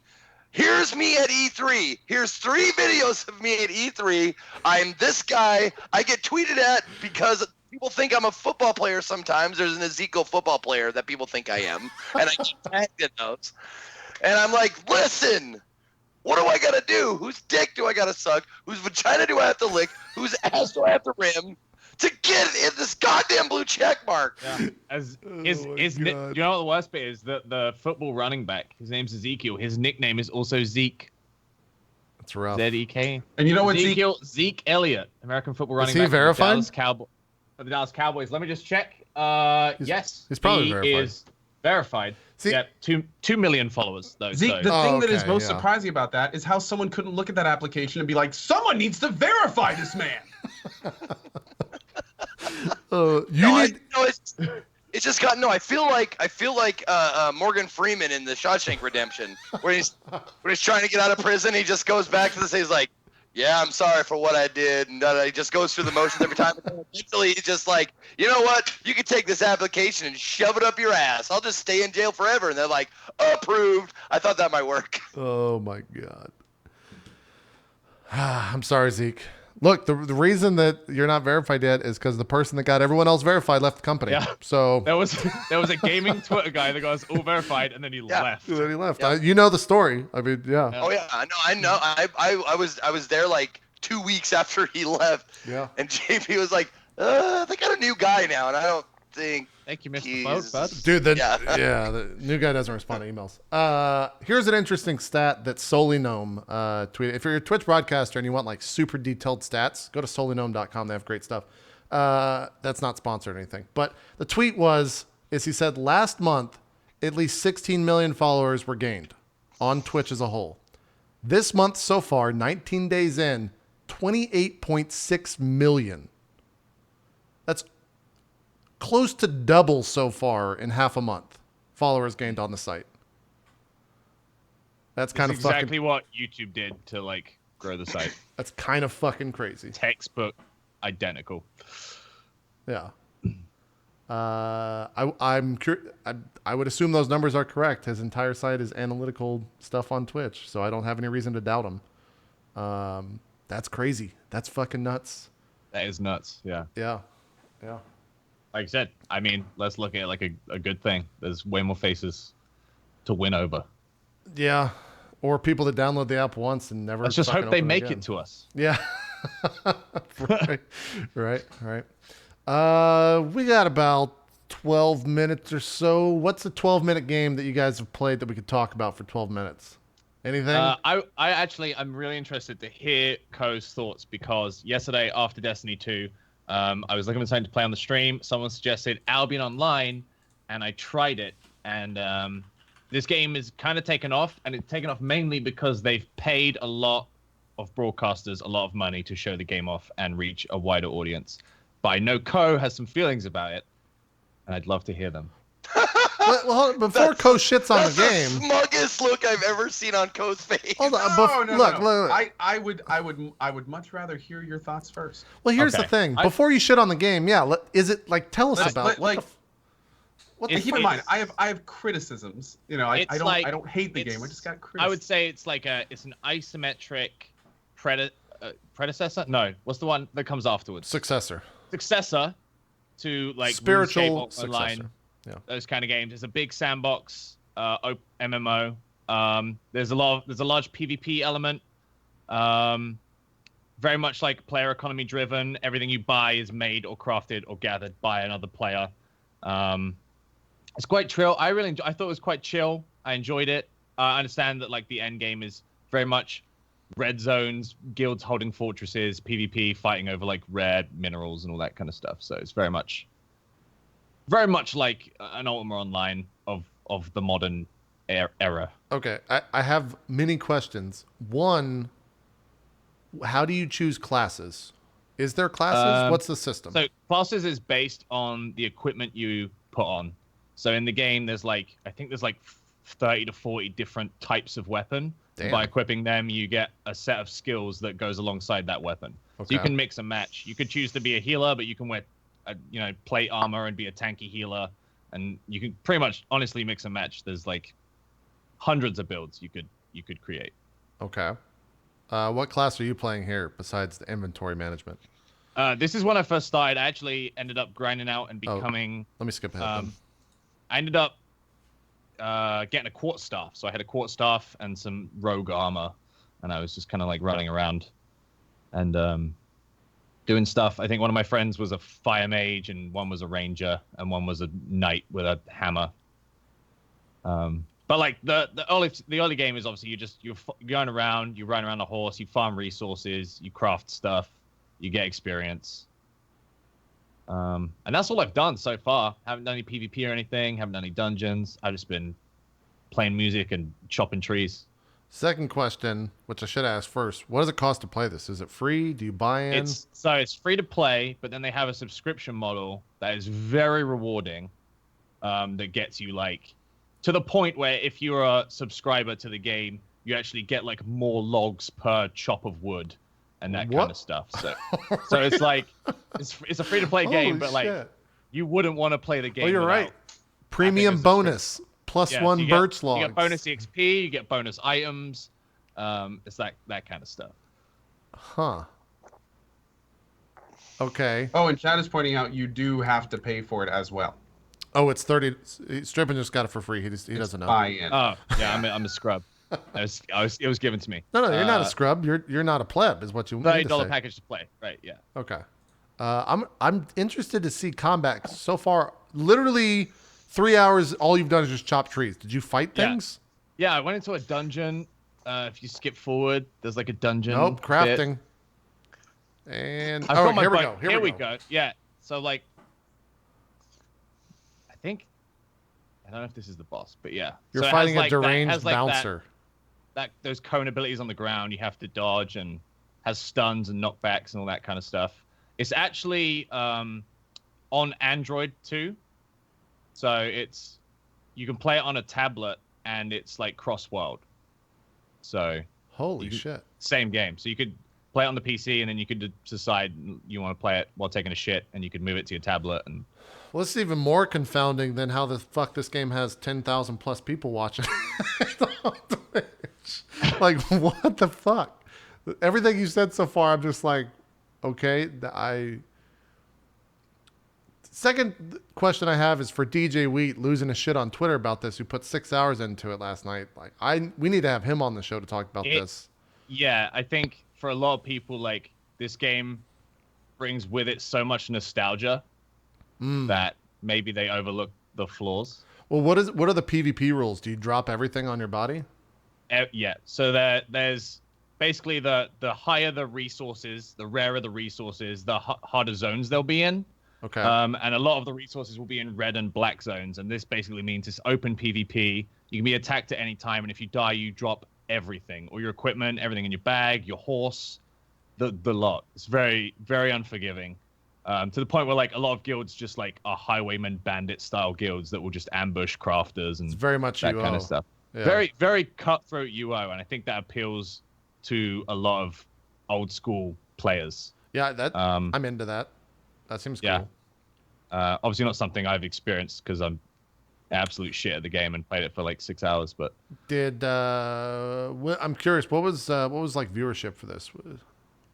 Here's me at E3. Here's 3 videos of me at E3. I'm this guy. I get tweeted at because people think I'm a football player sometimes. There's an Ezekiel football player that people think I am. And I get tagged in those. And I'm like, listen, what do I got to do? Whose dick do I got to suck? Whose vagina do I have to lick? Whose ass do I have to rim to get in this goddamn blue check mark. Yeah. You know what the worst bit is? The football running back, his name's Ezekiel. His nickname is also Zeke. That's rough. Z-E-K. And you know what, Zeke Elliott, American football running Is he back. verified? For the Dallas Cowboys. Let me just check. Yes. He's probably verified. He is verified. See, yeah, 2 million followers though. Zeke, so. the thing that is okay, most yeah. surprising about that is how someone couldn't look at that application and be like, someone needs to verify this man. It's just got I feel like Morgan Freeman in the Shawshank Redemption, when he's trying to get out of prison, he just goes back to the he's like, yeah, I'm sorry for what I did, and he just goes through the motions every time. Eventually, he's just like, you know what? You can take this application and shove it up your ass. I'll just stay in jail forever. And they're like, approved. I thought that might work. Oh my God. I'm sorry, Zeke. Look, the reason that you're not verified yet is because the person that got everyone else verified left the company. Yeah. So there was a gaming Twitter guy that got us all verified, and then he left. then he left. Yeah. You know the story. I mean, yeah. Oh yeah, I know. I was there like 2 weeks after he left. Yeah. And JP was like, they got a new guy now, and I don't think. Thank you, Mr. he's- Boat, bud. Dude, the new guy doesn't respond to emails. Here's an interesting stat that Solely Gnome tweeted. If you're a Twitch broadcaster and you want like super detailed stats, go to solygnome.com. They have great stuff. That's not sponsored or anything. But the tweet he said last month, at least 16 million followers were gained on Twitch as a whole. This month so far, 19 days in, 28.6 million. That's close to double so far in half a month. Followers gained on the site. That's kind of exactly what YouTube did to like grow the site. That's kind of fucking crazy. Textbook identical. Yeah. I'm I would assume those numbers are correct. His entire site is analytical stuff on Twitch, so I don't have any reason to doubt him. That's crazy. That's fucking nuts. That is nuts. Yeah. Yeah. Yeah. Like I said, I mean, let's look at it like a good thing. There's way more faces to win over. Yeah. Or people that download the app once and never. Let's just fucking hope they open make again. it to us. Yeah. Right. We got about 12 minutes or so. What's a 12-minute game that you guys have played that we could talk about for 12 minutes? Anything? I'm really interested to hear Co's thoughts, because yesterday after Destiny 2, I was looking for something to play on the stream. Someone suggested Albion Online, and I tried it. And this game is kind of taken off, and it's taken off mainly because they've paid a lot of broadcasters a lot of money to show the game off and reach a wider audience. But I know Co has some feelings about it, and I'd love to hear them. well, hold on, before Co shits on the game. The smuggest look I've ever seen on Co's face. Hold on. No. Look. I would much rather hear your thoughts first. Well, here's Okay. the thing. Before you shit on the game, is it like tell us about what the Keep in mind, I have criticisms. You know, I don't hate the game. I just got criticisms. I would say it's an isometric predecessor. No, what's the one that comes afterwards? successor to like spiritual RuneScape Online, successor. Yeah. those kind of games. It's a big sandbox MMO. There's a large PvP element. Very much like player economy driven. Everything you buy is made or crafted or gathered by another player. It's quite chill. I thought it was quite chill. I enjoyed it. I understand that like the end game is very much red zones, guilds holding fortresses, PvP, fighting over like rare minerals and all that kind of stuff. So it's very much like an Ultima Online of the modern era. Okay, I have many questions. One, how do you choose classes? Is there classes? What's the system? So classes is based on the equipment you put on. So in the game, there's like 30 to 40 different types of weapon. Damn. By equipping them, you get a set of skills that goes alongside that weapon. Okay. So you can mix and match. You could choose to be a healer, but you can wear, plate armor and be a tanky healer, and you can pretty much honestly mix and match. There's like hundreds of builds you could create. Okay. What class are you playing here besides the inventory management? This is when I first started. I actually ended up grinding out and becoming. Let me skip ahead. I ended up getting a quartz staff. So I had a quartz staff and some rogue armor, and I was just kind of like running around. And doing stuff. I think one of my friends was a fire mage, and one was a ranger, and one was a knight with a hammer. But like the early game is obviously you're going around, you run around a horse, you farm resources, you craft stuff, you get experience. And that's all I've done so far. Haven't done any PvP or anything. Haven't done any dungeons. I've just been playing music and chopping trees. Second question, which I should ask first: what does it cost to play this? Is it free? Do you buy in? It's free to play, but then they have a subscription model that is very rewarding. That gets you like to the point where if you're a subscriber to the game, you actually get like more logs per chop of wood and that kind of stuff. So it's like it's a free to play game, but like you wouldn't want to play the game. Oh, you're right. Premium bonus plus one so birch log. You get bonus XP, you get bonus items. It's that kind of stuff. Huh. Okay. Oh, and Chad is pointing out you do have to pay for it as well. Oh, it's 30. Strippin just got it for free. He doesn't know. Buy-in. Oh, yeah, I'm a scrub. It was given to me. No, you're not a scrub. You're not a pleb, is what you mean. $30 package to play, right? Yeah. Okay. I'm interested to see combat. So far, literally 3 hours. All you've done is just chop trees. Did you fight things? Yeah, I went into a dungeon. If you skip forward, there's like a dungeon. Nope, crafting. Bit. And here we go. Here we go. Yeah. So like, I don't know if this is the boss, but yeah. You're so fighting a deranged bouncer. Those cone abilities on the ground, you have to dodge, and has stuns and knockbacks and all that kind of stuff. It's actually on Android too, so you can play it on a tablet, and it's like cross-world. So holy shit! Same game. So you could play it on the PC, and then you could decide you want to play it while taking a shit, and you could move it to your tablet. And well, it's even more confounding than how the fuck this game has 10,000 plus people watching. Like, what the fuck? Everything you said so far, I'm just like, okay. Second question I have is for DJ Wheat losing his shit on Twitter about this, who put 6 hours into it last night. Like, we need to have him on the show to talk about this. Yeah, I think for a lot of people, like, this game brings with it so much nostalgia that maybe they overlook the flaws. Well, what are the PvP rules? Do you drop everything on your body? Yeah. So there's basically the higher the resources, the rarer the resources, the harder zones they'll be in. Okay. And a lot of the resources will be in red and black zones, and this basically means it's open PvP. You can be attacked at any time, and if you die, you drop everything, all your equipment, everything in your bag, your horse, the lot. It's very, very unforgiving. To the point where like a lot of guilds just like are highwayman bandit style guilds that will just ambush crafters and it's very much that UO. kind of stuff. Yeah. Very, very cutthroat UO, and I think that appeals to a lot of old school players. Yeah, I'm into that. That seems cool. Yeah. Obviously not something I've experienced because I'm absolute shit at the game and played it for like 6 hours. But I'm curious, what was like viewership for this?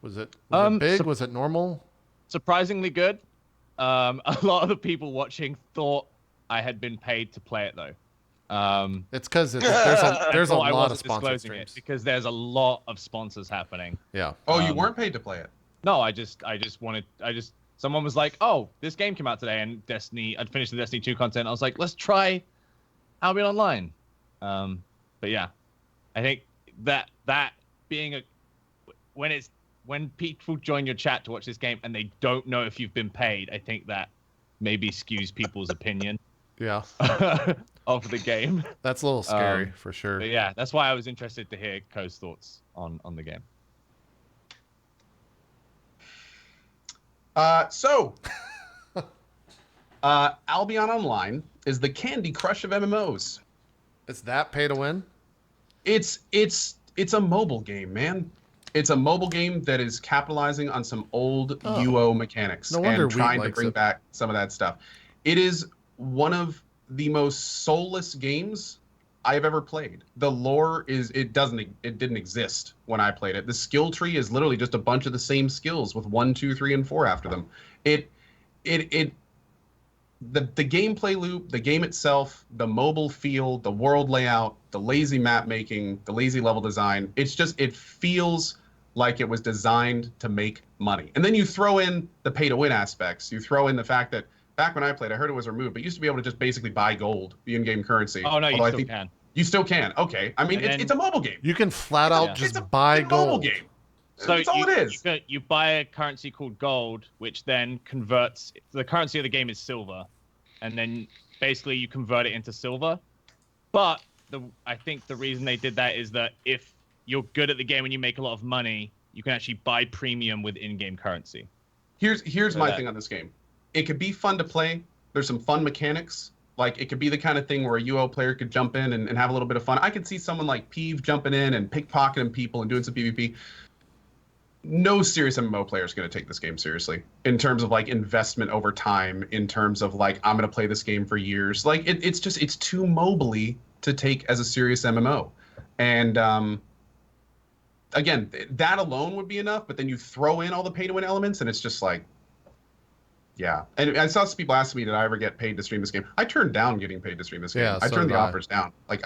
Was it big? Was it normal? Surprisingly good. A lot of the people watching thought I had been paid to play it though. It's because there's a lot of sponsor streams. Because there's a lot of sponsors happening. Yeah. Oh, you weren't paid to play it? No, someone was like, "Oh, this game came out today, and I'd finished the Destiny 2 content. I was like, let's try Albion Online." But yeah, I think that being when people join your chat to watch this game and they don't know if you've been paid, I think that maybe skews people's opinion. Yeah. Of the game. That's a little scary for sure. But yeah, that's why I was interested to hear Coh's thoughts on the game. Albion Online is the Candy Crush of MMOs. It's that pay to win? It's a mobile game, man. It's a mobile game that is capitalizing on some old UO mechanics and trying to bring back some of that stuff. It is one of the most soulless games I've ever played. The lore it didn't exist when I played it. The skill tree is literally just a bunch of the same skills with 1, 2, 3, and 4 after them. The gameplay loop, the game itself, the mobile feel, the world layout, the lazy map making, the lazy level design, it feels like it was designed to make money. And then you throw in the pay-to-win aspects. You throw in the fact that back when I played, I heard it was removed, but you used to be able to just basically buy gold, the in-game currency. Oh no, you Although still can. You still can. Okay. I mean, it's a mobile game. You can flat out just buy it's a mobile gold. game. So That's all it is. You buy a currency called gold, which then converts. The currency of the game is silver, and then basically you convert it into silver. But I think the reason they did that is that if you're good at the game and you make a lot of money, you can actually buy premium with in-game currency. Here's my thing on this game. It could be fun to play. There's some fun mechanics. Like, it could be the kind of thing where a UO player could jump in and have a little bit of fun. I could see someone like Peeve jumping in and pickpocketing people and doing some PvP. No serious MMO player is going to take this game seriously in terms of like investment over time, in terms of like, I'm going to play this game for years. Like, it's too mobily to take as a serious MMO. And again, that alone would be enough, but then you throw in all the pay to win elements and it's just like, yeah. And I saw some people ask me, did I ever get paid to stream this game? I turned down getting paid to stream this game. Yeah, I so turned the did I. offers down. Like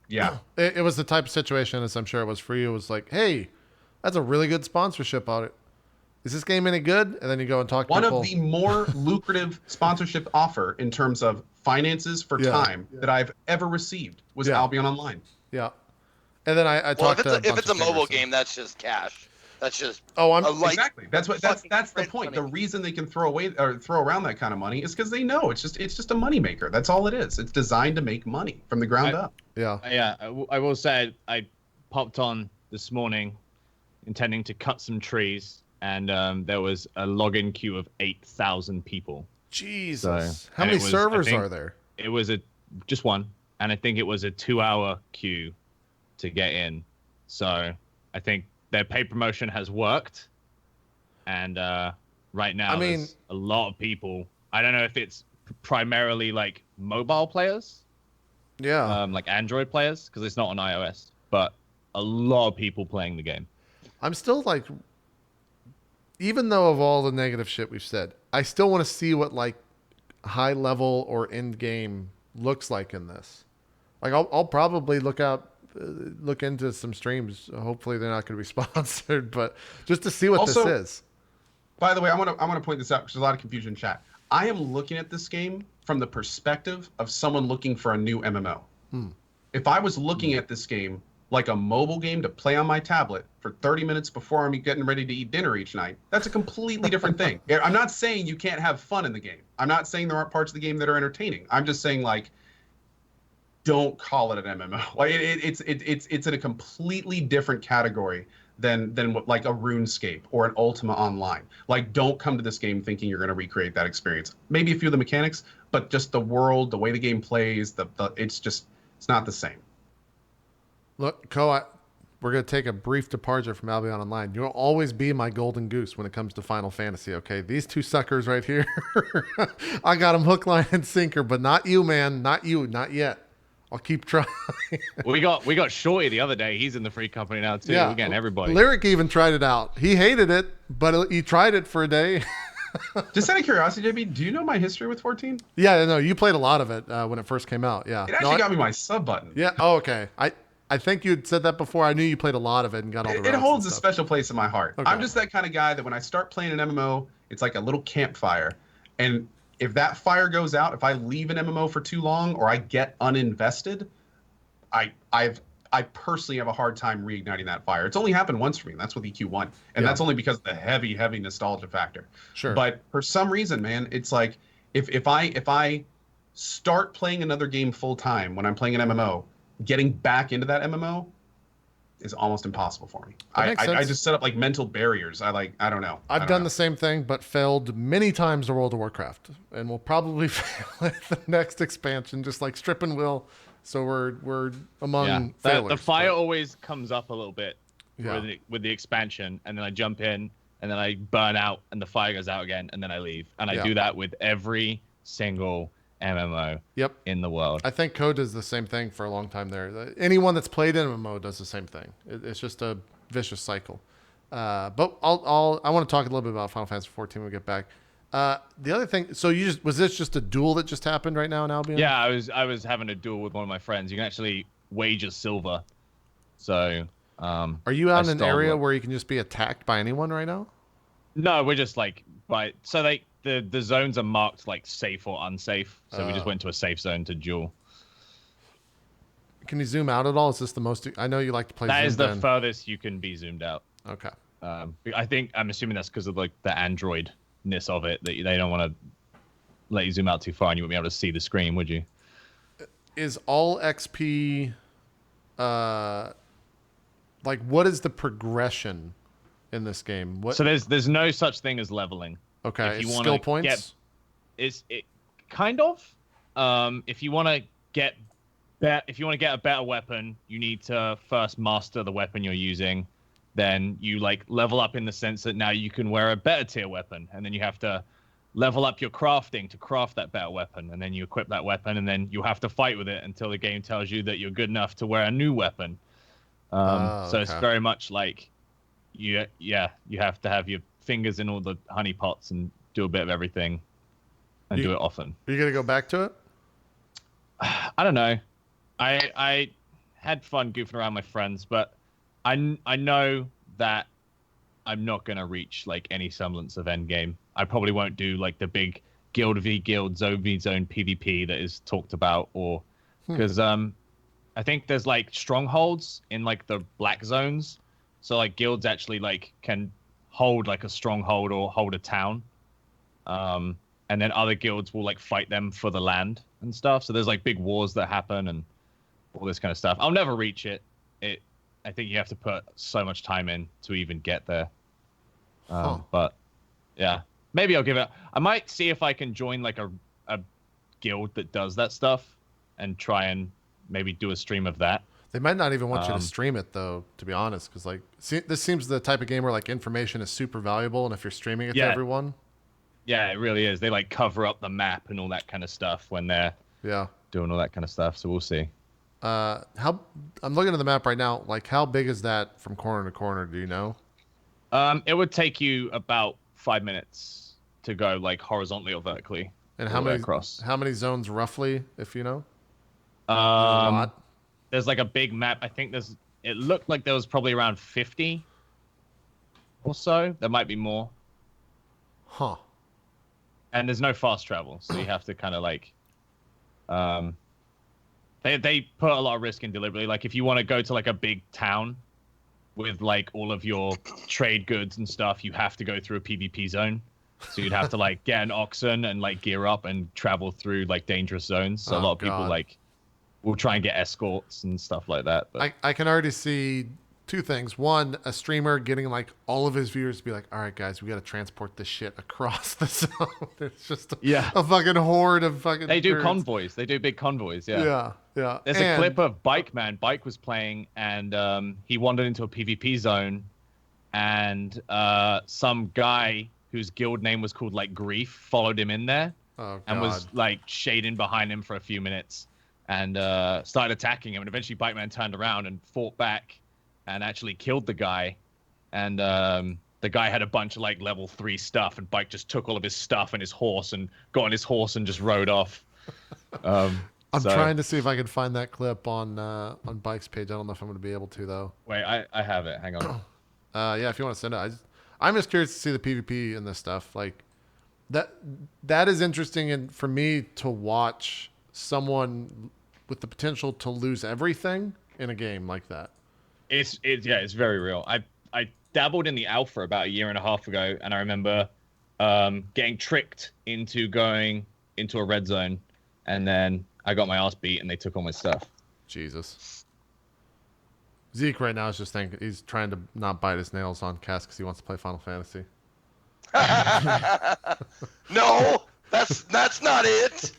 yeah. It was the type of situation, as I'm sure it was for you. It was like, hey, that's a really good sponsorship on it. Is this game any good? And then you go and talk to One people. of the more lucrative sponsorship offer in terms of finances for time that I've ever received was Albion Online. Yeah. And then I talked to if it's a mobile game, that's just cash. That's just exactly. That's the point. The reason they can throw around that kind of money is because they know it's just a moneymaker. That's all it is. It's designed to make money from the ground up. Yeah. Yeah. I will say I popped on this morning intending to cut some trees, and there was a login queue of 8,000 people. Jesus. So, how many servers are there? It was just one, and I think it was a 2-hour queue to get in. So I think their paid promotion has worked, and right now there's a lot of people. I don't know if it's primarily like mobile players, like Android players, because it's not on iOS, but a lot of people playing the game. I'm still like, even though of all the negative shit we've said, I still want to see what like high level or end game looks like in this. Like I'll probably look into some streams. Hopefully they're not going to be sponsored, but just to see what this is. By the way, I want to point this out because there's a lot of confusion in chat. I am looking at this game from the perspective of someone looking for a new MMO. If I was looking at this game like a mobile game to play on my tablet for 30 minutes before I'm getting ready to eat dinner each night, that's a completely different thing. I'm not saying you can't have fun in the game. I'm not saying there aren't parts of the game that are entertaining. I'm just saying, like, don't call it an MMO. Like it's in a completely different category than what, like a RuneScape or an Ultima Online. Like, don't come to this game thinking you're going to recreate that experience. Maybe a few of the mechanics, but just the world, the way the game plays, it's not the same. Look, we're going to take a brief departure from Albion Online. You'll always be my golden goose when it comes to Final Fantasy, okay? These two suckers right here, I got them hook, line, and sinker, but not you, man. Not you. Not yet. I'll keep trying. we got Shorty the other day. He's in the free company now, too. Yeah. We're getting everybody. Lyric even tried it out. He hated it, but he tried it for a day. Just out of curiosity, JB, do you know my history with 14? Yeah, no, you played a lot of it when it first came out, yeah. It actually got me my sub button. Yeah, oh, okay. I think you'd said that before. I knew you played a lot of it and got all the It holds a special place in my heart. Okay. I'm just that kind of guy that when I start playing an MMO, it's like a little campfire. And if that fire goes out, if I leave an MMO for too long or I get uninvested, I personally have a hard time reigniting that fire. It's only happened once for me, and that's with EQ1. And that's only because of the heavy nostalgia factor. Sure. But for some reason, man, it's like if I start playing another game full time when I'm playing an MMO, getting back into that MMO is almost impossible for me. I just set up like mental barriers. I don't know. I've done the same thing, but failed many times to World of Warcraft, and will probably fail at the next expansion, just like Strip and Will. So we're among failures. The fire always comes up a little bit with the expansion, and then I jump in, and then I burn out, and the fire goes out again, and then I leave. And I do that with every single MMO in the world. I think Code does the same thing for a long time there. Anyone that's played MMO does the same thing. It's just a vicious cycle. But I want to talk a little bit about Final Fantasy 14 when we get back. The other thing, so was this just a duel that just happened right now in Albion? Yeah, I was having a duel with one of my friends. You can actually wager silver. So Are you out I in an stole area one. where you can just be attacked by anyone right now? No, we're just like so like the zones are marked like safe or unsafe. So we just went to a safe zone to duel. Can you zoom out at all? Is this the most? I know you like to play. That is the zoomed in. furthest you can be zoomed out. Okay. I'm assuming that's because of like the Android-ness of it that they don't want to let you zoom out too far and you wouldn't be able to see the screen, would you? Is all XP, like what is the progression in this game? What? So there's no such thing as leveling. Okay. If you Skill wanna points. It kind of? If you want to get a better weapon, you need to first master the weapon you're using. Then you like level up in the sense that now you can wear a better tier weapon, and then you have to level up your crafting to craft that better weapon, and then you equip that weapon, and then you have to fight with it until the game tells you that you're good enough to wear a new weapon. So it's very much like you have to have your fingers in all the honey pots and do a bit of everything and do it often. Are you gonna go back to it? I don't know. I had fun goofing around with my friends, but I know that I'm not gonna reach like any semblance of endgame. I probably won't do like the big guild v guild, zone v zone PvP that is talked about, or because I think there's like strongholds in like the black zones, so like guilds actually like can hold like a stronghold or hold a town, and then other guilds will like fight them for the land and stuff. So there's like big wars that happen and all this kind of stuff. I'll never reach it. I think you have to put so much time in to even get there. But yeah, maybe I'll give it. I might see if I can join like a guild that does that stuff and try and maybe do a stream of that. They might not even want you to stream it though, to be honest, because like this seems the type of game where like information is super valuable, and if you're streaming it to everyone, yeah, it really is. They like cover up the map and all that kind of stuff when they're doing all that kind of stuff. So we'll see. How I'm looking at the map right now. Like, how big is that from corner to corner? Do you know? It would take you about 5 minutes to go like horizontally or vertically. And how many zones roughly, if you know? There's like a big map. I think it looked like there was probably around 50 or so. There might be more. Huh. And there's no fast travel, so you have to kind of like they put a lot of risk in deliberately. Like if you want to go to like a big town with like all of your trade goods and stuff, you have to go through a PvP zone. So you'd have to like get an oxen and like gear up and travel through like dangerous zones. So a lot of people like will try and get escorts and stuff like that. But I can already see two things. One, a streamer getting like all of his viewers to be like, all right, guys, we got to transport this shit across the zone. It's just a fucking horde of fucking. They do birds. convoys. They do big convoys. Yeah. There's a clip of Bike Man. Bike was playing and he wandered into a PvP zone, and some guy whose guild name was called like Grief followed him in there and was like shading behind him for a few minutes and started attacking him. And eventually Bike Man turned around and fought back and actually killed the guy. And the guy had a bunch of like level 3 stuff, and Bike just took all of his stuff and his horse and got on his horse and just rode off. I'm trying to see if I can find that clip on Bike's page. I don't know if I'm going to be able to though. Wait, I have it. Hang on. Yeah, if you want to send it. I'm just curious to see the PvP in this stuff. Like that is interesting, and for me to watch someone with the potential to lose everything in a game like that. It's very real. I dabbled in the alpha about a year and a half ago, and I remember getting tricked into going into a red zone, and then I got my ass beat, and they took all my stuff. Jesus. Zeke right now is just thinking he's trying to not bite his nails on cast because he wants to play Final Fantasy. No, that's not it.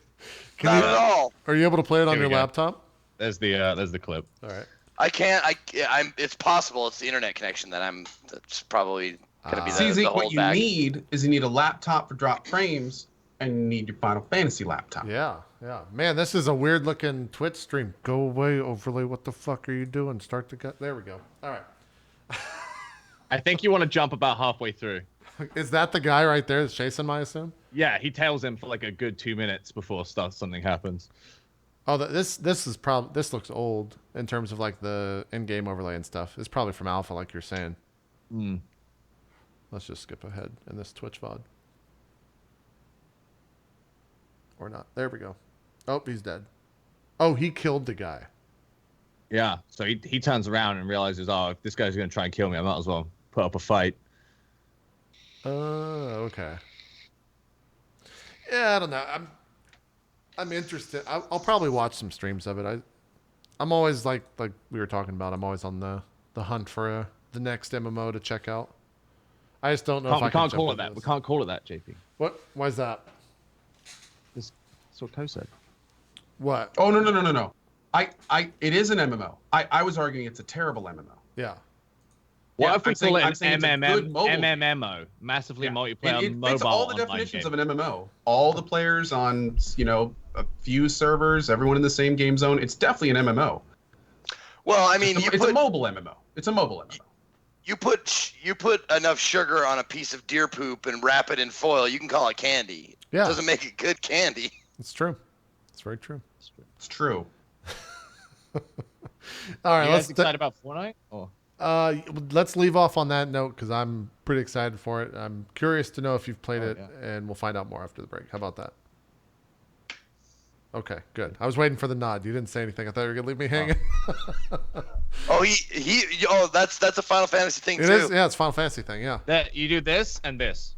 Not at all. Are you able to play it on Here we your go. laptop? There's the clip. All right. I can't. It's possible. It's the internet connection that's probably gonna be See, the Zeke, whole what you bag. need is you need a laptop for drop frames, and you need your Final Fantasy laptop. Yeah. Man, this is a weird looking Twitch stream. Go away, overlay. What the fuck are you doing? Start the gut. There we go. All right. I think you want to jump about halfway through. Is that the guy right there that's chasing him, I assume? Yeah, he tails him for like a good 2 minutes before something happens. Oh, this looks old in terms of like the in-game overlay and stuff. It's probably from alpha, like you're saying. Mm. Let's just skip ahead in this Twitch VOD. Or not. There we go. Oh, he's dead. Oh, he killed the guy. Yeah. So he turns around and realizes, oh, if this guy's going to try and kill me, I might as well put up a fight. Okay. Yeah, I don't know. I'm interested. I'll probably watch some streams of it. I'm always like we were talking about. I'm always on the hunt for the next MMO to check out. I just don't know if I We can't call it into that. We this. can't call it that, JP. What? Why is that? That's what Ko said. What? Oh no. It is an MMO. I was arguing it's a terrible MMO. Yeah. What Yeah, if we I'm call it saying an it's a good mobile game. MMO, massively Yeah. multiplayer It mobile fits all the online definitions game. of an MMO. All the players on a few servers, everyone in the same game zone. It's definitely an MMO. Well, I mean, It's a mobile MMO. It's a mobile MMO. you put enough sugar on a piece of deer poop and wrap it in foil, you can call it candy. Yeah. It doesn't make it good candy. It's true. It's very true. It's true. All right. You Let's guys excited about Fortnite? Or let's leave off on that note because I'm pretty excited for it. I'm curious to know if you've played it, and we'll find out more after the break. How about that? Okay, good. I was waiting for the nod. You didn't say anything. I thought you were gonna leave me hanging. Oh, that's a Final Fantasy thing It too. is. Yeah, it's a Final Fantasy thing. Yeah. that you do this and this.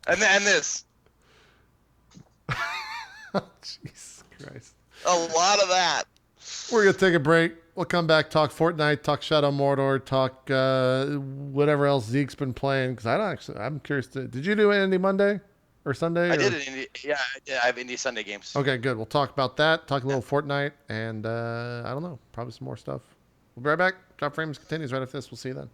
And this. Jesus Christ. A lot of that. We're gonna take a break. We'll come back, talk Fortnite, talk Shadow Mordor, talk whatever else Zeke's been playing. Because I'm curious. Did you do Indie Monday or Sunday? I did it. Yeah, I have Indie Sunday games. Okay, good. We'll talk about that. Talk a little Fortnite, and I don't know, probably some more stuff. We'll be right back. Drop Frames continues right after this. We'll see you then.